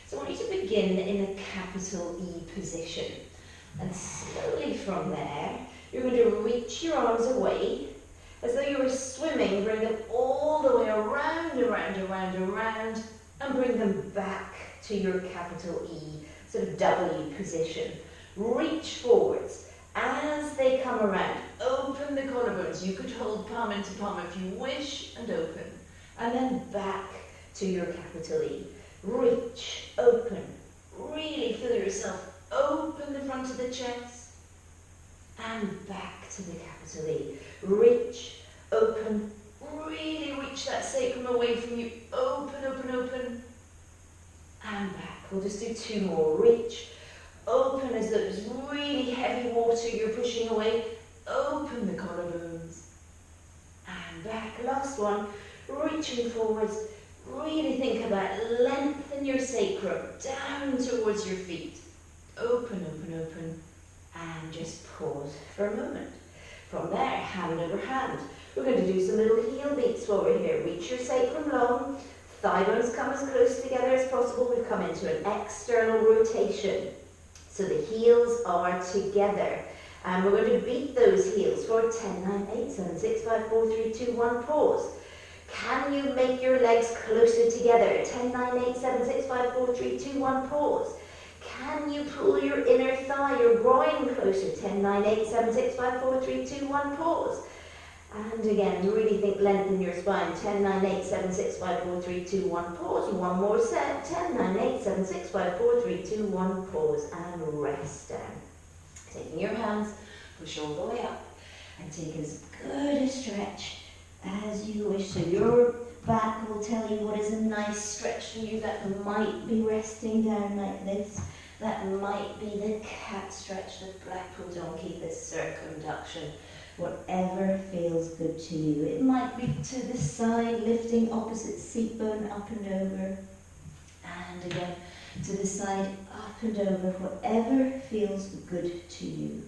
So I want you to begin in a capital E position. And slowly from there, you're going to reach your arms away, as though you were swimming, bring them all the way around, around, around, around, and bring them back to your capital E, sort of W position. Reach forwards. As they come around, open the collarbones. You could hold palm into palm if you wish, and open. And then back to your capital E. Reach, open. Really feel yourself open the front of the chest. And back to the capital E. Reach, open. Really reach that sacrum away from you. Open, open, open. And back. We'll just do 2 more. Reach, open as though it's really heavy water you're pushing away. Open the collarbones. And back. Last one. Reaching forwards. Really think about lengthen your sacrum down towards your feet. Open, open, open. And just pause for a moment. From there, hand over hand. We're going to do some little heel beats while we're here. Reach your sacrum long. Thigh bones come as close together as possible. We've come into an external rotation. So the heels are together. And we're going to beat those heels for 10, 9, 8, 7, 6, 5, 4, 3, 2, 1, pause. Can you make your legs closer together? 10, 9, 8, 7, 6, 5, 4, 3, 2, 1, pause. Can you pull your inner thigh, your groin closer? 10, 9, 8, 7, 6, 5, 4, 3, 2, 1, pause. And again, really think lengthen your spine. 10, 9, 8, 7, 6, 5, 4, 3, 2, 1, pause. One more set. 10, 9, 8, 7, 6, 5, 4, 3, 2, 1, pause. And rest down. Taking your hands, push all the way up. And take as good a stretch as you wish. So your back will tell you what is a nice stretch for you. That might be resting down like this. That might be the cat stretch, the Blackpool donkey, the circumduction. Whatever feels good to you. It might be to the side, lifting opposite seat bone up and over. And again, to the side, up and over. Whatever feels good to you.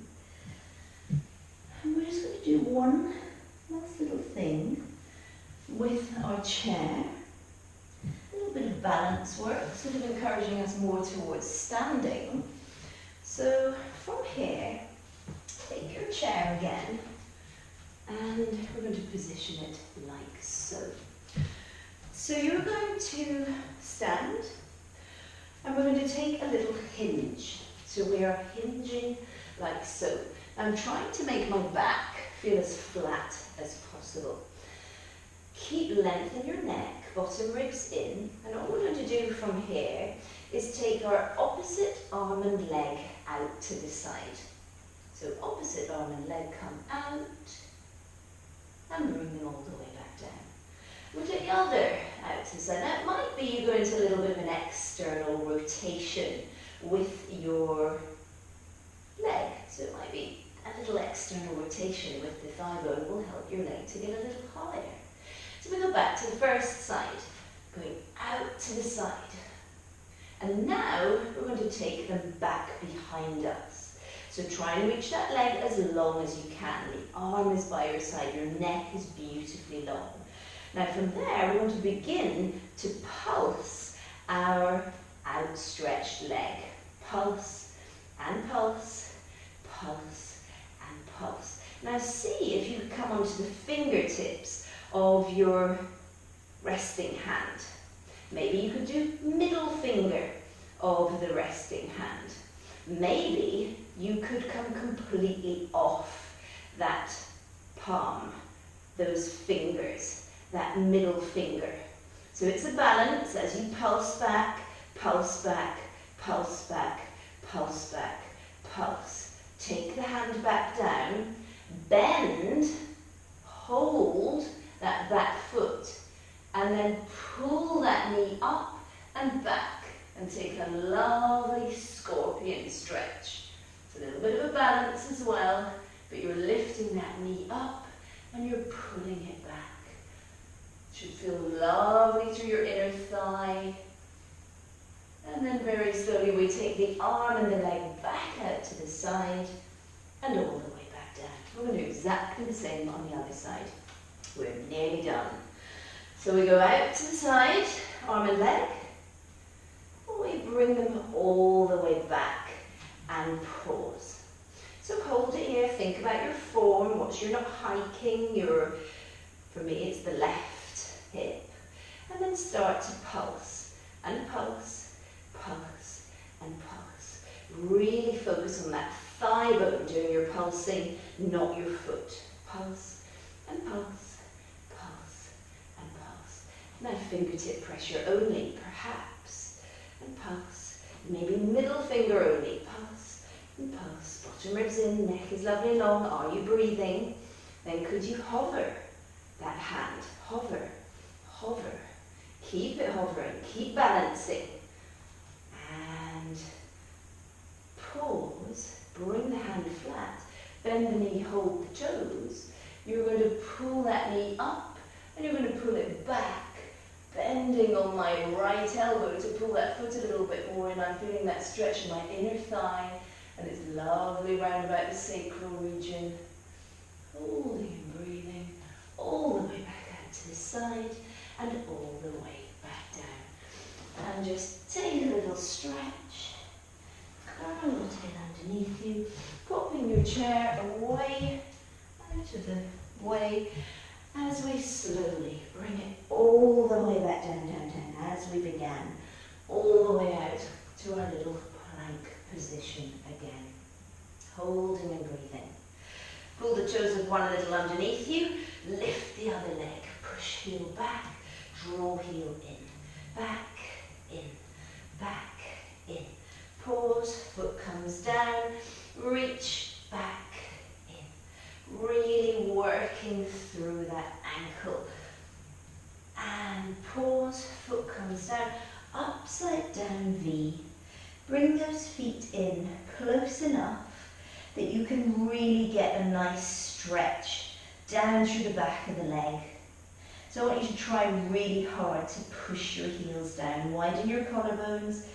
And we're just going to do one last little thing with our chair. A little bit of balance work, sort of encouraging us more towards standing. So from here, take your chair again. And we're going to position it like so. So you're going to stand, and we're going to take a little hinge. So we are hinging like so. I'm trying to make my back feel as flat as possible. Keep length in your neck, bottom ribs in, and all we're going to do from here is take our opposite arm and leg out to the side. So opposite arm and leg come out, and bring them all the way back down. We'll take the other out to the side. Now it might be you go into a little bit of an external rotation with your leg. So it might be a little external rotation with the thigh bone will help your leg to get a little higher. So we go back to the first side, going out to the side. And now we're going to take them back behind us. So try and reach that leg as long as you can. The arm is by your side, your neck is beautifully long. Now from there, we're going to begin to pulse our outstretched leg. Pulse and pulse, pulse and pulse. Now see if you could come onto the fingertips of your resting hand. Maybe you could do middle finger of the resting hand. Maybe you could come completely off that palm, those fingers, that middle finger. So it's a balance as you pulse back, pulse back, pulse back, pulse back, pulse. Take the hand back down, bend, hold that back foot, and then pull that knee up and back and take a lovely scorpion stretch. It's a little bit of a balance as well, but you're lifting that knee up and you're pulling it back. It should feel lovely through your inner thigh. And then very slowly we take the arm and the leg back out to the side and all the way back down. We're going to do exactly the same on the other side. We're nearly done. So we go out to the side, arm and leg. We bring them all the way back and pause. So hold it here, think about your form, watch you're not hiking, for me it's the left hip. And then start to pulse, and pulse, pulse, and pulse. Really focus on that thigh bone doing your pulsing, not your foot. Pulse, and pulse, pulse, and pulse. Now fingertip pressure only, perhaps, and pulse. Maybe middle finger only, pulse, and pulse. Bottom ribs in, neck is lovely long. Are you breathing? Then could you hover that hand? Hover, hover. Keep it hovering, keep balancing. And pause, bring the hand flat, bend the knee, hold the toes. You're going to pull that knee up and you're going to pull it back, bending on my right elbow to pull that foot a little bit more in. I'm feeling that stretch in my inner thigh and it's lovely round about the sacral region. Holding and breathing all the way back out to the side and all the way back down. And just take a little stretch. Curl the tail underneath you, popping your chair away, out of the way, as we slowly bring it all the way back down, down, down, as we began, all the way out to our little plank position again. Holding and breathing. Pull the toes of one a little underneath you, lift the other leg, push heel back, draw heel in, back, in, back, in. Pause, foot comes down, reach back in. Really working through that ankle. And pause, foot comes down, upside down V. Bring those feet in close enough that you can really get a nice stretch down through the back of the leg. So I want you to try really hard to push your heels down. Widen your collarbones,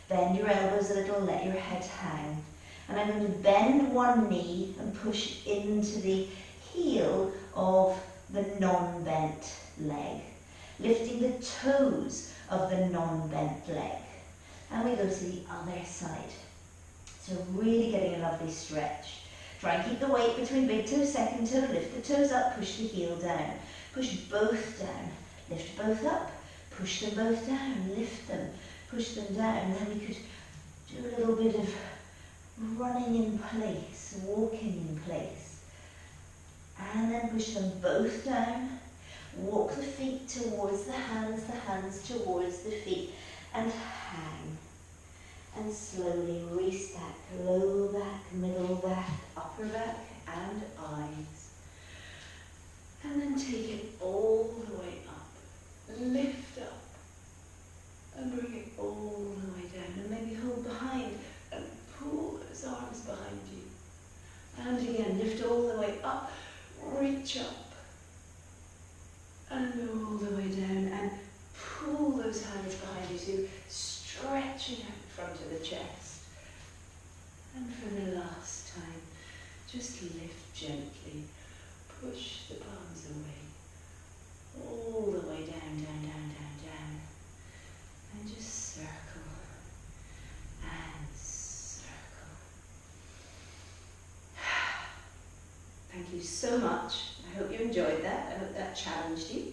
bend your elbows a little, let your head hang. And I'm going to bend one knee and push into the heel of the non-bent leg, lifting the toes of the non-bent leg. And we go to the other side. So really getting a lovely stretch. Try and keep the weight between big toe, second toe, lift the toes up, push the heel down. Push both down, lift both up, push them both down, lift them, push them down. And then we could do a little bit of running in place, walking in place. And then push them both down, walk the feet towards the hands towards the feet, and hang. And slowly restack, low back, middle back, upper back, and eyes. And then take it all the way up, lift up, and bring it all the way down. And maybe hold behind and pull those arms behind you. And again, lift all the way up, reach up, and go all the way down, and pull those hands behind you, so stretching out the front of the chest. And for the last time, just lift gently, push the palms away, all the way down, down, down, down, down, and just circle, and circle. Thank you so much. I hope you enjoyed that. I hope that challenged you.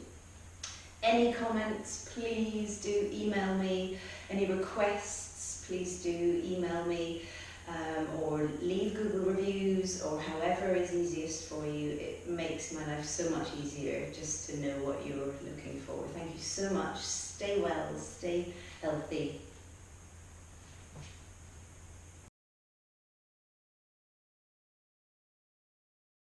Any comments, please do email me. Any requests, please do email me, or leave Google reviews, or however is easiest for you. It makes my life so much easier just to know what you're looking for. Thank you so much. Stay well, stay healthy.